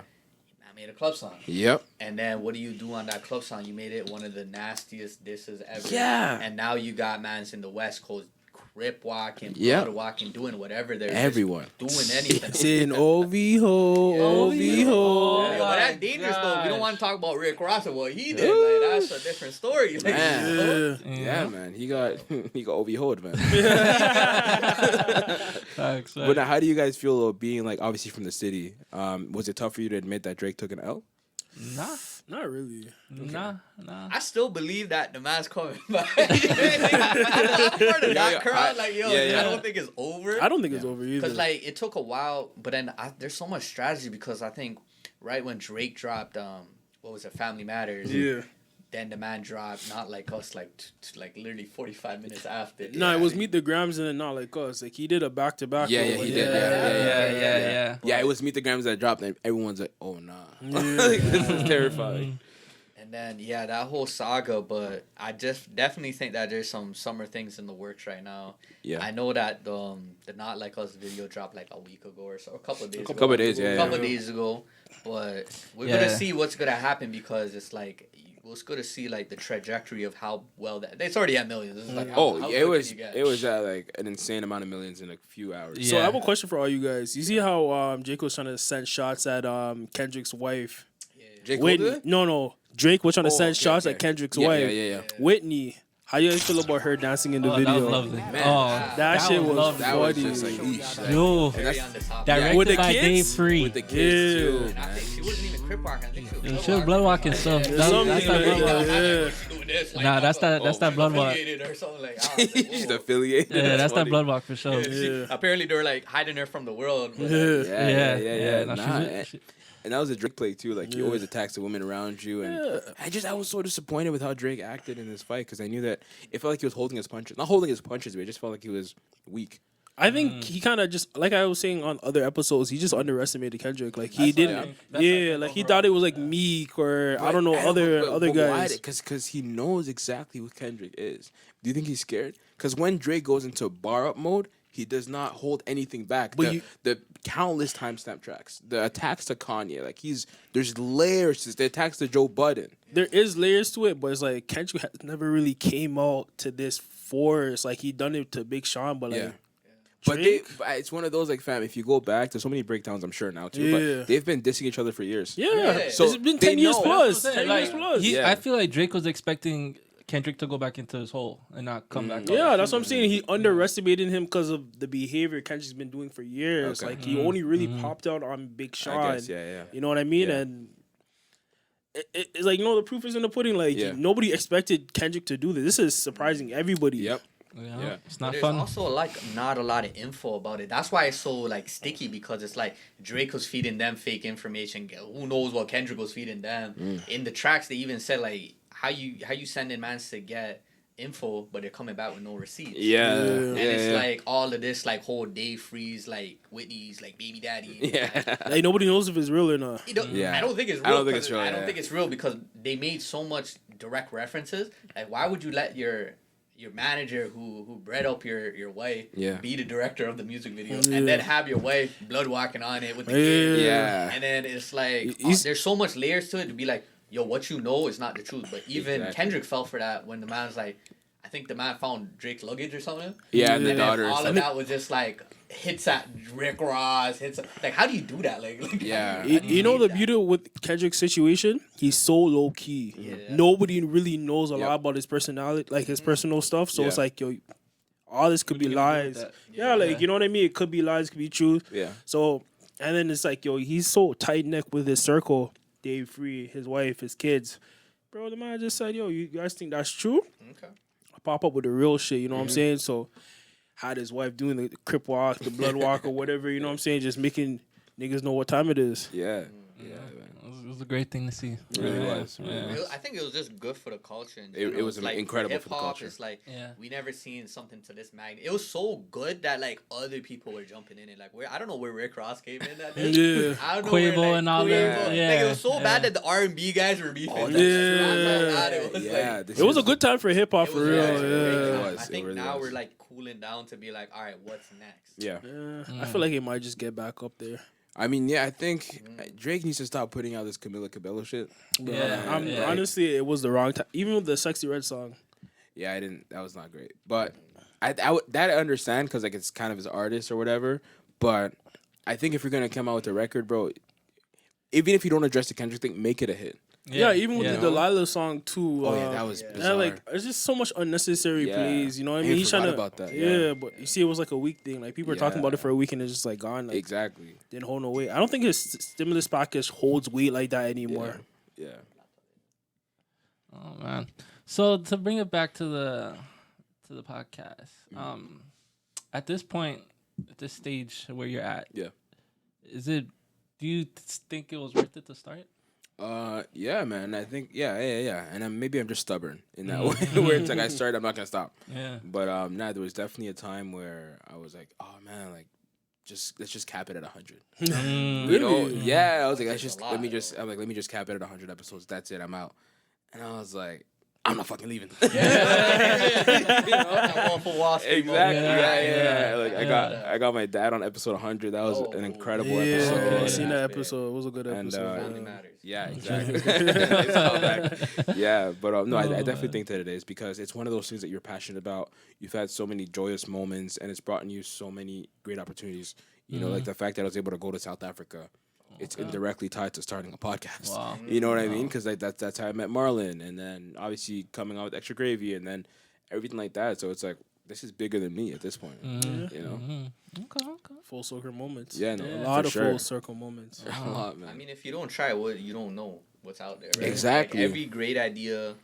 I made a club song. Yep. And then what do you do on that club song? You made it one of the nastiest disses ever. Yeah. And now you got mans in the West Coast crip walking, blood walking, doing whatever they're everyone doing anything. Saying OV ho, OV ho. Yeah, but that's dangerous though. We don't want to talk about Rick Ross and what he did. Like, that's a different story. Like, yeah, man. He got OV hoed, man. But now, how do you guys feel about being like obviously from the city? Was it tough for you to admit that Drake took an L? Nah. Not really. Okay. Nah. I still believe that the man's coming back. I'm part of that crowd. Like, yo, I don't think it's over. I don't think it's over either. Because, like, it took a while, but then there's so much strategy because I think right when Drake dropped, what was it, Family Matters? Yeah. then the man dropped Not Like Us like literally 45 minutes after. No, it was Meet the Grams and then Not Like Us. Like he did a back-to-back. Yeah, he did. Yeah. Yeah, it was Meet the Grams that dropped, and everyone's like, "Oh nah, this is terrifying." And then that whole saga, but I just definitely think that there's some summer things in the works right now. Yeah, I know that the Not Like Us video dropped like a week ago or so, a couple of days ago. A couple of days ago. But we're gonna see what's gonna happen because it's like we're gonna see like the trajectory of how well that it's already at millions. It's like it was at like an insane amount of millions in a few hours. So I have a question for all you guys. You see how Jake was trying to send shots at Kendrick's wife? Jake Whitney. No. Drake was trying to send shots at Kendrick's wife. Yeah. Whitney. How you guys feel about her dancing in the video? That was lovely. Man, that shit was that was funny. just like, Yo, directed with the by kids? Dave Free. with the kids too, I man. think she wasn't even crip walking. I think She was blood walking stuff. That's that blood. Nah, that's that blood walk. or something like. She's affiliated. Yeah, that's that funny. blood walk for sure. Apparently, they were like hiding her from the world. But, Yeah. No, Nah, and that was a Drake play too. Like he always attacks the women around you, and I was so disappointed with how Drake acted in this fight because I knew that it felt like he was holding his punches. Not holding his punches, but it just felt like he was weak. I think he kind of just, like I was saying on other episodes, he just underestimated Kendrick. Like he didn't, like he thought it was like Meek or I don't know other guys. Because he knows exactly who Kendrick is. Do you think he's scared? Because when Drake goes into bar up mode, he does not hold anything back. But the countless timestamp tracks, the attacks to Kanye, like there's layers to the attacks to Joe Budden. There is layers to it, but it's like Kendrick has never really came out to this force. Like he done it to Big Sean, but like. But it's one of those like, fam, if you go back, there's so many breakdowns I'm sure now too, but they've been dissing each other for years. Yeah. So it's been 10 years plus. 10 Like, years plus. I feel like Drake was expecting Kendrick to go back into his hole and not come back. Yeah, that's what I'm saying. He underestimated him because of the behavior Kendrick's been doing for years. Okay. Like he only really popped out on Big Sean. I guess, yeah. You know what I mean? Yeah. And it's like, the proof is in the pudding. Like nobody expected Kendrick to do this. This is surprising everybody. Yep. Yeah, it's not There's fun. also like not a lot of info about it. That's why it's so like sticky because it's like Drake was feeding them fake information. Who knows what Kendrick was feeding them? In the tracks, they even said like how you sending mans to get info, but they're coming back with no receipts. And it's like all of this like whole day freeze like Whitney's like baby daddy. Yeah. Like nobody knows if it's real or not. I don't think it's real. I don't think it's real because they made so much direct references. Like why would you let your manager who bred up your wife be the director of the music video and then have your wife blood walking on it with the kid. And then it's like there's so much layers to it to be like, yo, what you know is not the truth. But even Kendrick fell for that when the man's like, I think the man found Drake's luggage or something. And the daughter. All of that was just like hits at Rick Ross, like how do you do that? Like you know the beauty with Kendrick's situation, he's so low key. Nobody really knows a lot about his personality, like his personal stuff. So it's like, yo, all this could be lies. Like you know what I mean? It could be lies, it could be truth. So and then it's like, yo, he's so tight neck with his circle, Dave Free, his wife, his kids. Bro, the man just said, yo, you guys think that's true? Okay. I pop up with the real shit, you know what I'm saying? So had his wife doing the crip walk, the blood walk, or whatever, you know what I'm saying? Just making niggas know what time it is. Yeah. It was a great thing to see. It really was. I think it was just good for the culture. It was like, incredible for the culture. It's like we never seen something to this magnitude. It was so good that like other people were jumping in it. Like I don't know where Rick Ross came in at this. I don't know Quavo where, like, and all that. Like, it was so bad that the R&B guys were beefing. It was a good time for hip hop for real. I think now we're like cooling down to be like, all right, what's next? I feel like it might just get back up there. I mean, I think Drake needs to stop putting out this Camila Cabello shit. Honestly, it was the wrong time. Even with the Sexy Red song. Yeah, that was not great. But that I understand because like it's kind of his artist or whatever. But I think if you're gonna come out with a record, bro, even if you don't address the Kendrick thing, make it a hit. Even with the Delilah song too. That was bizarre. Like it's just so much unnecessary plays. You know what I mean? He's trying to about that. But you see, it was like a week thing. Like people were talking about it for a week and it's just like gone. Like, exactly. Didn't hold no weight. I don't think his stimulus package holds weight like that anymore. Yeah. Oh man. So to bring it back to the podcast, at this point, at this stage where you're at, do you think it was worth it to start? Yeah, man. I think yeah. And maybe I'm just stubborn in that way, where it's like I started, I'm not gonna stop. Yeah. But there was definitely a time where I was like, oh man, like let's just cap it at 100. You know? Yeah. I was like, let me just cap it at 100 episodes. That's it. I'm out. And I was like, I'm not fucking leaving. I'm going for Wall Street. Exactly. Yeah. Like I got my dad on episode 100. That was an incredible episode. I seen that episode. It was a good episode. Family matters. Yeah, exactly. Yeah, but no, I definitely think that it is because it's one of those things that you're passionate about. You've had so many joyous moments, and it's brought you so many great opportunities. You know, like the fact that I was able to go to South Africa. It's indirectly tied to starting a podcast. Wow. You know what I mean? Because that's how I met Marlon, and then obviously coming out with Extra Gravy, and then everything like that. So it's like this is bigger than me at this point. You know? Okay. Full circle moments. Yeah, no, a lot of full circle moments. A lot, man. I mean, if you don't try it, you don't know what's out there. Right? Exactly. Like, every great idea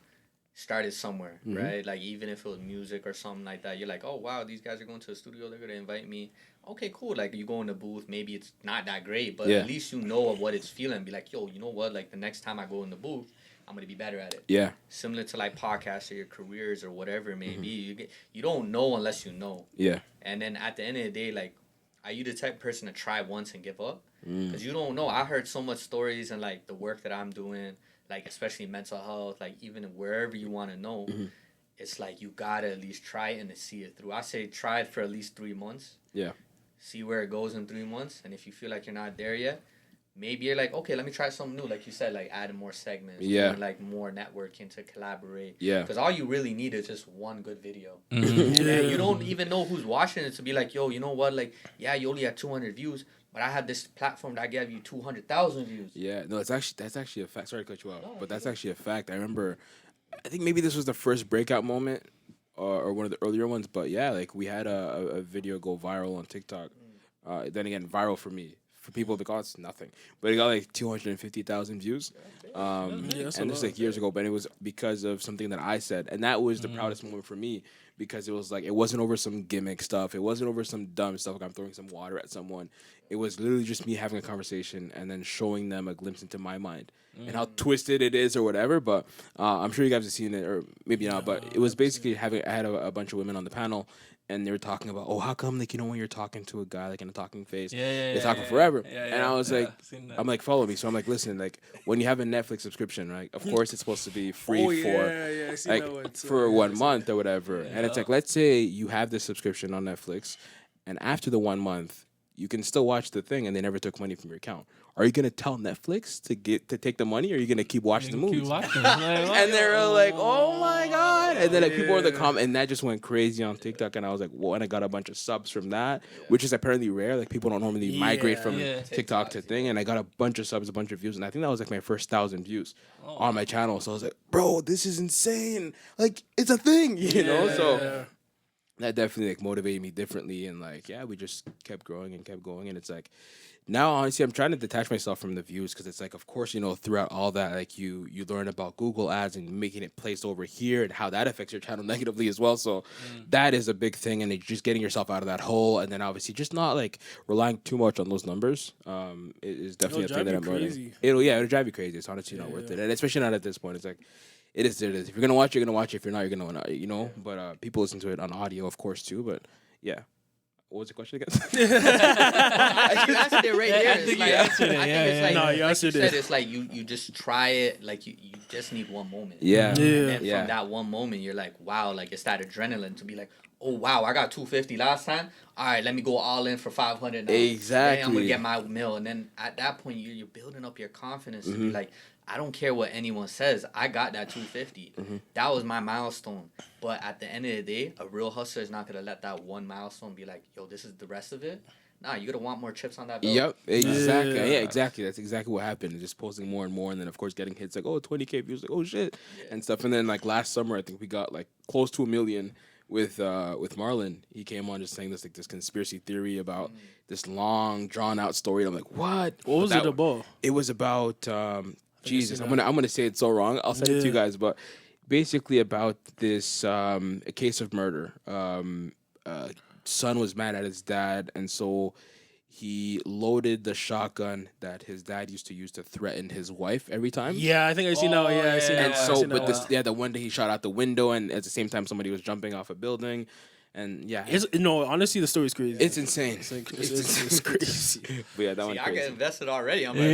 started somewhere, right? Like even if it was music or something like that, you're like, oh wow, these guys are going to the studio, they're gonna invite me. Okay, cool. Like you go in the booth, maybe it's not that great, but at least you know what it's feeling. Be like, yo, you know what? Like the next time I go in the booth, I'm gonna be better at it. Yeah. Similar to like podcasts or your careers or whatever it may be. You don't know unless you know. Yeah. And then at the end of the day, like, are you the type of person to try once and give up? Because you don't know. I heard so much stories and like the work that I'm doing, like especially mental health, like even wherever you want to know, it's like you gotta at least try it and see it through. I say try it for at least 3 months. Yeah. See where it goes in 3 months, and if you feel like you're not there yet, maybe you're like, okay, let me try something new. Like you said, like adding more segments, doing like more networking to collaborate. Yeah. Because all you really need is just one good video. And you don't even know who's watching it to be like, yo, you know what? Like, yeah, you only had 200 views, but I have this platform that gave you 200,000 views. Yeah. No, that's actually a fact. Sorry to cut you off, but that's actually a fact. I remember, I think maybe this was the first breakout moment. Or one of the earlier ones, but yeah, like we had a video go viral on TikTok. Then again, viral for me. For people, it's nothing. But it got like 250,000 views. And this is like years ago, but it was because of something that I said. And that was the proudest moment for me because it was like, it wasn't over some gimmick stuff. It wasn't over some dumb stuff like I'm throwing some water at someone. It was literally just me having a conversation and then showing them a glimpse into my mind and how twisted it is or whatever. But I'm sure you guys have seen it, or maybe not. But it was basically I had a bunch of women on the panel, and they were talking about, oh, how come, like, you know, when you're talking to a guy, like, in a talking face, they're talking forever. And I was like, I'm like, follow me. So I'm like, listen, like, when you have a Netflix subscription, right, of course it's supposed to be free for 1 month or whatever. And it's like, let's say you have this subscription on Netflix, and after the 1 month, you can still watch the thing, and they never took money from your account. Are you gonna tell Netflix to take the money, or are you gonna keep watching the movies? And they were like, "Oh my god!" And then like, people were in the comment, and that just went crazy on TikTok. And I was like, "Well," and I got a bunch of subs from that, which is apparently rare. Like people don't normally migrate from TikTok to thing. And I got a bunch of subs, a bunch of views, and I think that was like my first 1,000 views on my channel. So I was like, "Bro, this is insane! Like it's a thing, you know?" So that definitely like motivated me differently, and like we just kept growing and kept going, and it's like. Now, honestly, I'm trying to detach myself from the views because it's like, of course, you know, throughout all that, like you learn about Google ads and making it placed over here and how that affects your channel negatively as well. So that is a big thing, and it's just getting yourself out of that hole, and then obviously just not like relying too much on those numbers. It is definitely a thing that I'm learning. It'll drive you crazy. It's honestly not worth it, and especially not at this point. It's like. It is. If you're gonna watch, you're gonna watch. If you're not, you're gonna not. You know. But people listen to it on audio, of course, too. But yeah. What was the question again? You answered it right here. I think you answered it. No, you answered it. It's like you just try it. Like you just need one moment. Yeah. And from that one moment, you're like, wow, like it's that adrenaline to be like, oh wow, I got 250 last time. All right, let me go all in for 500 now. Exactly. I'm gonna get my meal, and then at that point, you're building up your confidence to be like. I don't care what anyone says. I got that 250. That was my milestone. But at the end of the day, a real hustler is not going to let that one milestone be like, yo, this is the rest of it. Nah, you're going to want more chips on that belt. Yep, exactly. Yeah, exactly. That's exactly what happened. Just posting more and more. And then, of course, getting hits like, oh, 20K views. Like, oh, shit. And stuff. And then, like, last summer, I think we got, like, close to 1 million with Marlon. He came on just saying this, like, this conspiracy theory about this long, drawn-out story. And I'm like, what? What was it about? It was about... Jesus, I'm gonna say it so wrong. I'll send it to you guys, but basically about this a case of murder. Son was mad at his dad, and so he loaded the shotgun that his dad used to use to threaten his wife every time. Yeah, I think I seen that. Yeah, I seen that. And so, but the one day he shot out the window, and at the same time somebody was jumping off a building, and honestly, the story's crazy. It's insane. It's crazy. But yeah, that one. I get invested already. I'm like,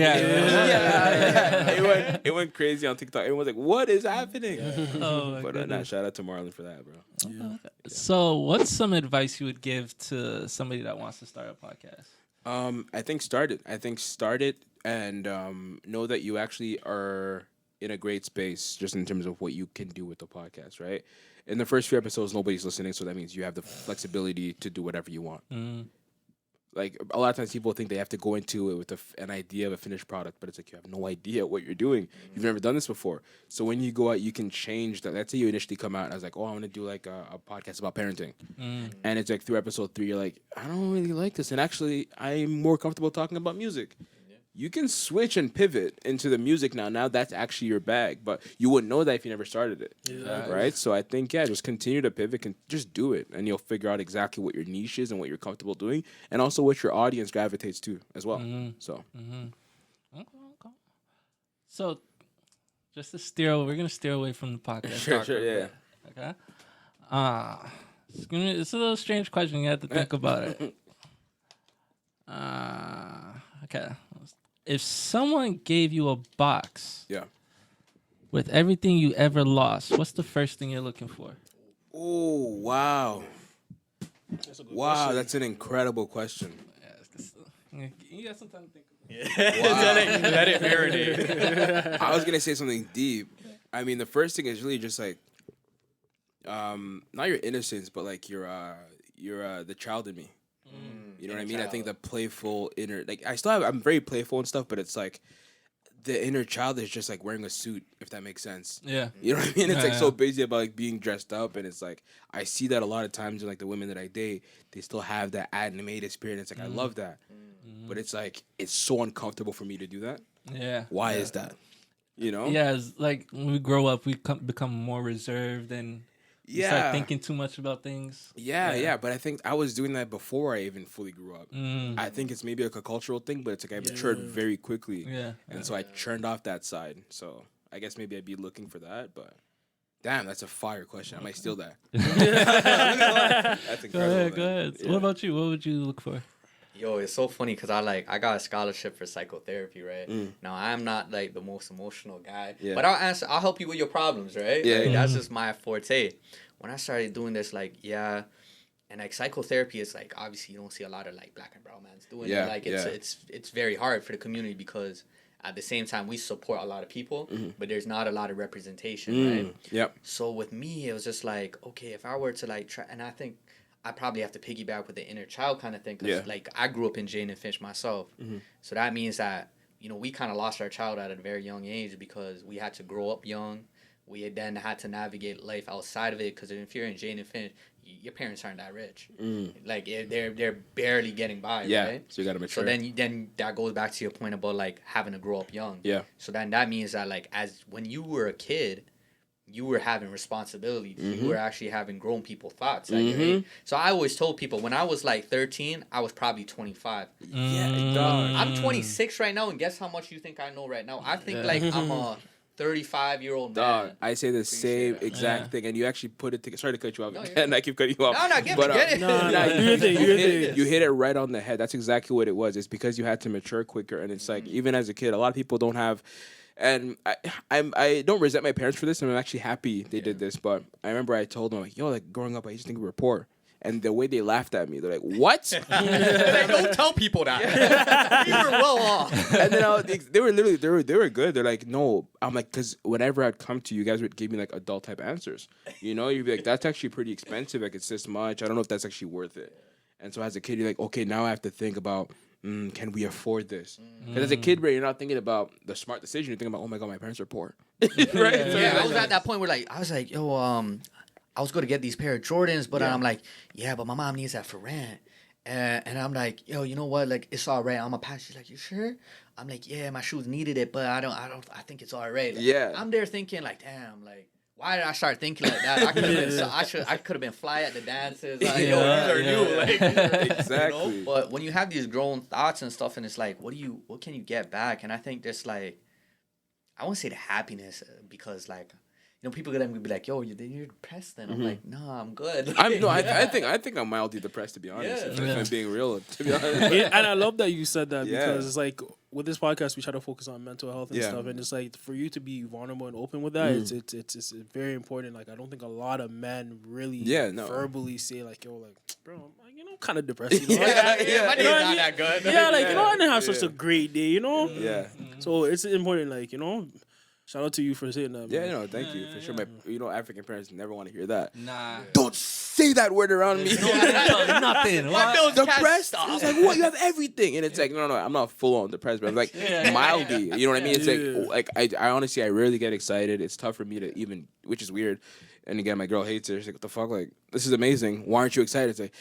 It went crazy on TikTok. Everyone's like, "What is happening?" But shout out to Marlon for that, bro. Yeah. So, what's some advice you would give to somebody that wants to start a podcast? I think start it and know that you actually are in a great space just in terms of what you can do with the podcast, right? In the first few episodes, nobody's listening, so that means you have the flexibility to do whatever you want. Like, a lot of times people think they have to go into it with an idea of a finished product, but it's like you have no idea what you're doing. You've never done this before. So when you go out, you can change that. Let's say you initially come out and I was like, oh, I want to do like a podcast about parenting. And it's like through episode 3, you're like, I don't really like this. And actually, I'm more comfortable talking about music. You can switch and pivot into the music now. Now that's actually your bag, but you wouldn't know that if you never started it, right? So I think, just continue to pivot and just do it, and you'll figure out exactly what your niche is and what you're comfortable doing, and also what your audience gravitates to as well. So, so just to we're gonna steer away from the podcast. Sure, yeah. Okay. It's a little strange question. You have to think about it. Okay. If someone gave you a box with everything you ever lost, what's the first thing you're looking for? Oh, wow. Question. That's an incredible question. You got some time to think about it. Let it marinate. I was going to say something deep. I mean, the first thing is really just like, not your innocence, but like your the child in me. You know what I mean? I think the playful inner, like I'm very playful and stuff, but it's like the inner child is just like wearing a suit, if that makes sense. Yeah. You know what I mean? It's so busy about like being dressed up, and it's like I see that a lot of times in like the women that I date, they still have that animated spirit. And it's like I love that, but it's like it's so uncomfortable for me to do that. Yeah. Why is that? You know? Yeah, it's like when we grow up, we become more reserved and. You start thinking too much about things. Yeah, but I think I was doing that before I even fully grew up. I think it's maybe like a cultural thing, but it's like I matured very quickly. And so I churned off that side. So I guess maybe I'd be looking for that, but damn, that's a fire question. I might steal that. That's incredible. Go ahead. Yeah. What about you? What would you look for? Yo, it's so funny because I got a scholarship for psychotherapy, right? Now I'm not like the most emotional guy, but I'll help you with your problems, right? Yeah, like, that's just my forte. When I started doing this, and like psychotherapy is like obviously you don't see a lot of like black and brown men doing it. Like it's very hard for the community because at the same time we support a lot of people, but there's not a lot of representation, right? Yep. So with me, it was just like, okay, if I were to like try, and I think I probably have to piggyback with the inner child kind of thing because like I grew up in Jane and Finch myself, so that means that we kind of lost our child at a very young age because we had to grow up young. We then had to navigate life outside of it because if you're in Jane and Finch, your parents aren't that rich. Like they're barely getting by. Right? So you gotta mature. So then that goes back to your point about like having to grow up young. Yeah. So then that means that like as when you were a kid, you were having responsibilities. You were actually having grown people thoughts. Right? So I always told people when I was like 13, I was probably 25. I'm 26 right now, and guess how much you think I know right now? I think like I'm a 35-year-old man. I say the same exact thing, and you actually put it. Sorry to cut you off, and I keep cutting you off. No, get it. You hit it right on the head. That's exactly what it was. It's because you had to mature quicker, and it's like even as a kid, a lot of people don't have. And I don't resent my parents for this, and I'm actually happy they did this. But I remember I told them, like, yo, like growing up, I used to think we were poor. And the way they laughed at me, they're like, what? Like, don't tell people that. You were well off. And then they were literally, they were good. They're like, no. I'm like, because whenever I'd come to you guys would give me like adult type answers. You'd be like, that's actually pretty expensive. Like, it's this much. I don't know if that's actually worth it. And so as a kid, you're like, okay, now I have to think about, can we afford this? Because as a kid, right, you're not thinking about the smart decision. You're thinking about, oh my God, my parents are poor. Right? Yeah, I was at that point where I was like, yo, I was going to get these pair of Jordans, but I'm like, yeah, but my mom needs that for rent. And I'm like, yo, you know what? Like, it's all right. I'm going to pass. She's like, you sure? I'm like, yeah, my shoes needed it, but I think it's all right. Like, I'm there thinking like, damn, like, why did I start thinking like that? I could have been I could have been fly at the dances. Like, these are you. Like, exactly. You know? But when you have these grown thoughts and stuff, and it's like, what can you get back? And I think this like, I won't say the happiness because like, you know, people gonna be like, "Yo, you're depressed." Then I'm like, "No, I'm good." I think I'm mildly depressed, to be honest. If I'm being real, to be honest. And I love that you said that because it's like with this podcast we try to focus on mental health and stuff, and it's like for you to be vulnerable and open with that, it's very important. Like I don't think a lot of men really verbally say like, "Yo, like, bro, I'm, you know, kind of depressed." You know? My day's not that good. Yeah, like you know, I didn't have such a great day. You know. Yeah. So it's important, like you know. Shout out to you for saying that. Man. Yeah, no, thank you for sure. My, African parents never want to hear that. Nah. Don't say that word around me. Nothing. My bills Depressed? It's like, what? You have everything, and it's like, no, I'm not full on depressed, but I'm like mildly. You know what I mean? It's like I honestly, I rarely get excited. It's tough for me to even, which is weird. And again, my girl hates it. She's like, what the fuck? Like, this is amazing. Why aren't you excited? It's like,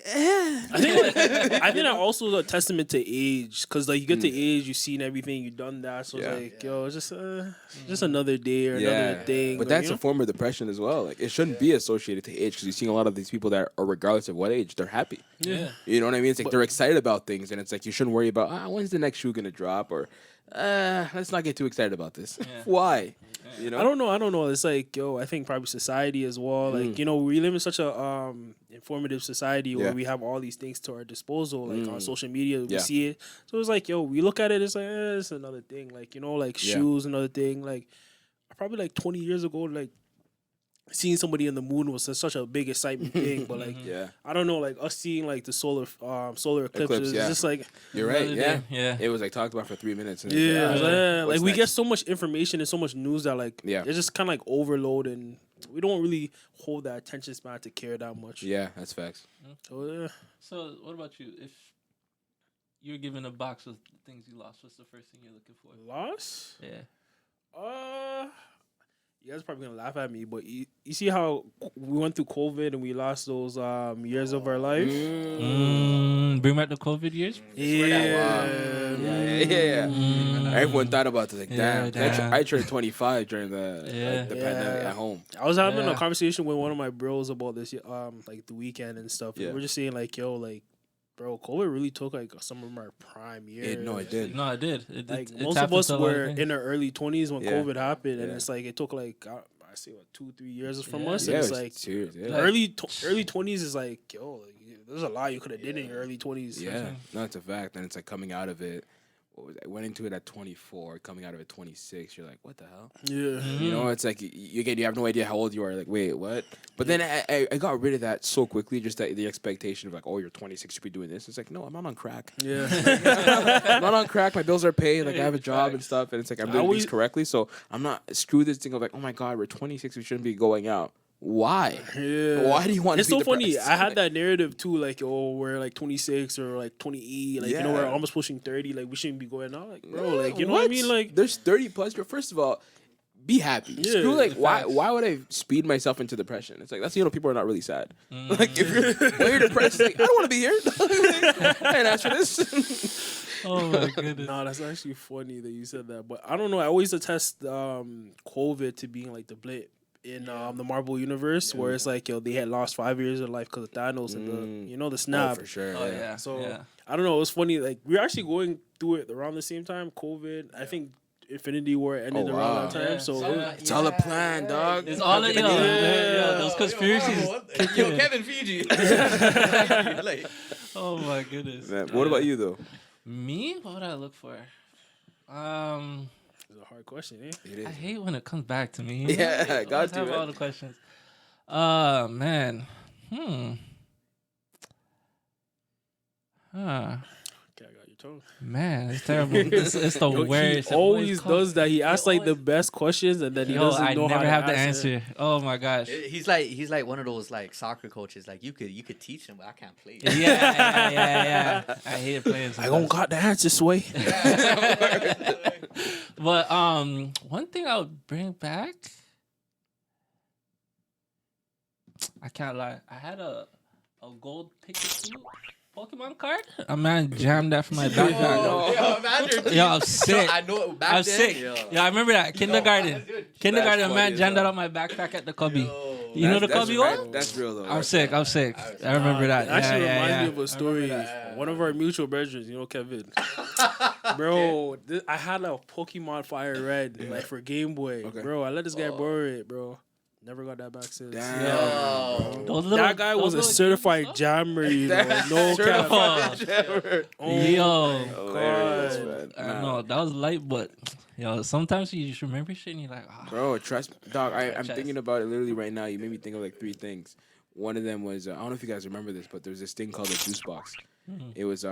I think that also is a testament to age. Because, like, you get to age, you've seen everything, you've done that. So, it's like, yo, it's just another day or another thing. But that's a form of depression as well. Like, it shouldn't be associated to age because you're seeing a lot of these people that are, regardless of what age, they're happy. Yeah. You know what I mean? It's like they're excited about things. And it's like, you shouldn't worry about, when's the next shoe going to drop? Or, let's not get too excited about this. Yeah. Why? You know? I don't know. It's like, yo, I think probably society as well. Like, you know, we live in such a informative society where we have all these things to our disposal, like on social media, we see it. So it's like, yo, we look at it, it's like, it's another thing. Like, you know, like shoes, another thing. Like, probably like 20 years ago, like, seeing somebody in the moon was such a big excitement thing, but like I don't know, like us seeing like the solar eclipse is just like you're right, yeah. It was like talked about for 3 minutes. And like we get so much information and so much news that like it's just kind of like overload, and we don't really hold that attention span to care that much. Yeah, that's facts. So what about you? If you're given a box of things you lost, what's the first thing you're looking for? Lost? Yeah. You guys are probably gonna laugh at me, but you see how we went through COVID and we lost those years of our life. Bring back the COVID years. Yeah. Everyone thought about this. Like, damn. I turned 25 during the pandemic at home. I was having a conversation with one of my bros about this, like the weekend and stuff. We were just saying like, yo, like, bro, COVID really took like some of our prime years. It did. No, it did. Like most of us were in our early 20s when COVID happened, and it's like it took like I say 2-3 years from us. And it's like serious, early 20s is like, yo, like, there's a lot you could have did in your early 20s. Yeah, no, it's a fact. And it's like coming out of it. What was I went into it at 24, coming out of it 26. You're like, what the hell? Yeah. You know, it's like you have no idea how old you are. Like, wait, what? But then I got rid of that so quickly. Just that the expectation of like, oh, you're 26, you should be doing this. It's like, no, I'm not on crack. Yeah. I'm not on crack. My bills are paid. Like, I have a job and stuff. And it's like I'm doing things correctly. So I'm not screw this thing of like, oh my god, we're 26. We shouldn't be going out. Why? Yeah. Why do you want to be It's so depressed? funny. I had that narrative too, like, oh, we're like 26 or like 28, like, you know, we're almost pushing 30, like, we shouldn't be going out. Like, bro, like, you know what I mean? Like, there's 30 plus. First of all, be happy. Screw, like, why would I speed myself into depression? It's like, that's, you know, people are not really sad. Like, if you're depressed, it's like, I don't want to be here. I didn't ask for this. Oh my goodness. No, that's actually funny that you said that. But I don't know. I always attest COVID to being like the blip in the Marvel universe, where it's like, yo, they had lost 5 years of life because of Thanos and the, you know, the snap. Oh, for sure. Oh yeah. So I don't know. It was funny. Like, we were actually going through it around the same time. COVID. I think Infinity War ended around that time. Yeah. So it's all a plan, dog. It's all those conspiracies. Kevin Fiji. Oh my goodness. Man, what about you though? Me? What would I look for? it's a hard question, eh? It is. I hate when it comes back to me. Yeah, got to. Have all the questions. Man. Okay, I got your tone. Man, it's terrible. It's the worst. He always does that. He asks like the best questions, and then he doesn't know how to I never have the answer. answer. Oh my gosh. He's like one of those like soccer coaches. Like you could teach him, but I can't play. Yeah. I hate playing. I don't got the answer, Sway. But one thing I would bring back, I can't lie. I had a gold picket suit Pokemon card? A man jammed that from my backpack. Yo, I'm sick. I know it back I'm then. sick. Yeah, I remember that. Kindergarten. Kindergarten, a man funny jammed as that hell. on my backpack at the cubby. You know the cubby right. one? That's real though. I'm sick. I remember that. It actually Yeah, reminds yeah, me yeah. of a story. One of our mutual brethren, Kevin. Bro, I had a Pokemon Fire Red like for Game Boy. Okay. Bro, I let this guy borrow it, bro. Never got that back since. Damn. That guy was a certified jammer, no cap. Yo, Hilarious, man. I know that was light, but sometimes you just remember shit and you're like, Bro, trust me, dog. I'm thinking about it literally right now. You made me think of like 3 things. One of them was I don't know if you guys remember this, but there was this thing called a juice box. It was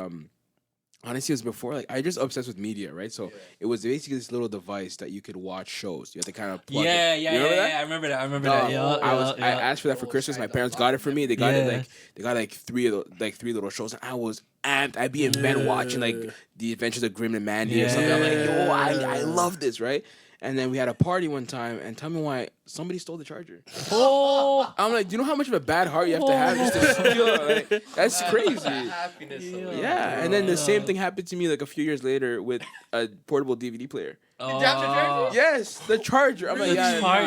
honestly, it was before, like, I just obsessed with media, right? So it was basically this little device that you could watch shows. You had to kind of plug it. You remember that? I remember that. I asked for that for Christmas. My parents got it for me. They got it like they got like three little shows, and I was amped. I'd be in bed watching like The Adventures of Grim and Mandy or something. I'm like, yo, I love this, right? And then we had a party one time, and tell me why somebody stole the charger. I'm like, do you know how much of a bad heart you have to have just to feel like that's crazy? Yeah, and then the same thing happened to me like a few years later with a portable DVD player. Yes, the charger. I'm like,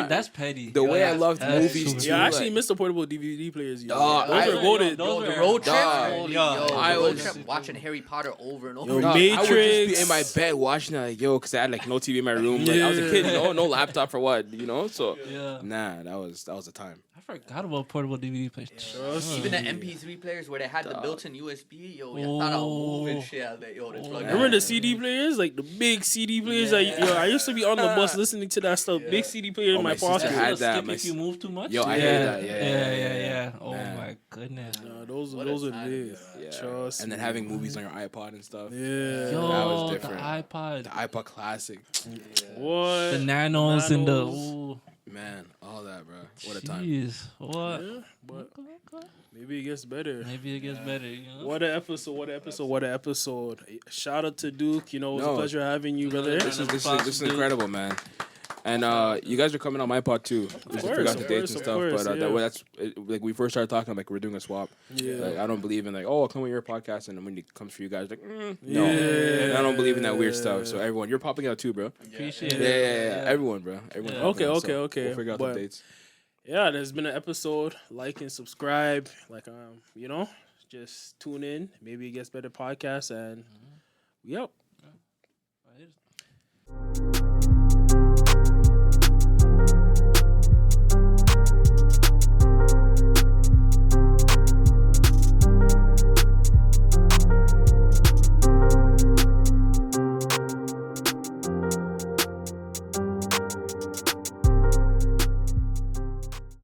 that's petty. The way I loved movies too. Yeah, I actually missed the portable DVD players. Those were goated. The road trip. I was watching Harry Potter over and over. Yo, I would just Matrix. be in my bed watching it, like, yo, because I had like no TV in my room. Like, I was a kid, no laptop for what, So nah, that was a time. I forgot about portable DVD players. Even the MP3 players where they had the built-in USB, I thought I was moving shit out there. Remember the CD players, like the big CD players? I used to be on the bus listening to that stuff. Big CD player in my pocket. had that. Skip if you move too much. Yo, I hate that. Yeah. Oh my goodness. Those are days. Trust and then me. having movies on your iPod and stuff. Yeah. Yo, that was the different. iPod. The iPod Classic. What? The nanos and the. Ooh. Man, all that, bro. What a time. Jeez. What? Yeah, but maybe it gets better. Maybe it gets better. What an episode. Shout out to Duke. It was a pleasure having you, brother. This is incredible, man. And you guys are coming on my pod too. We just forgot the dates and stuff, but that's like we first started talking, like we're doing a swap. Yeah. Like, I don't believe in like, oh, I'll come with your podcast, and then when it comes for you guys, like, no, I don't believe in that weird stuff. So everyone, you're popping out too, bro. Appreciate it. Yeah. Everyone, bro. Everyone. Okay. We'll figure out the dates. Yeah, there's been an episode. Like and subscribe. Just tune in. Maybe it gets better podcast, and yep.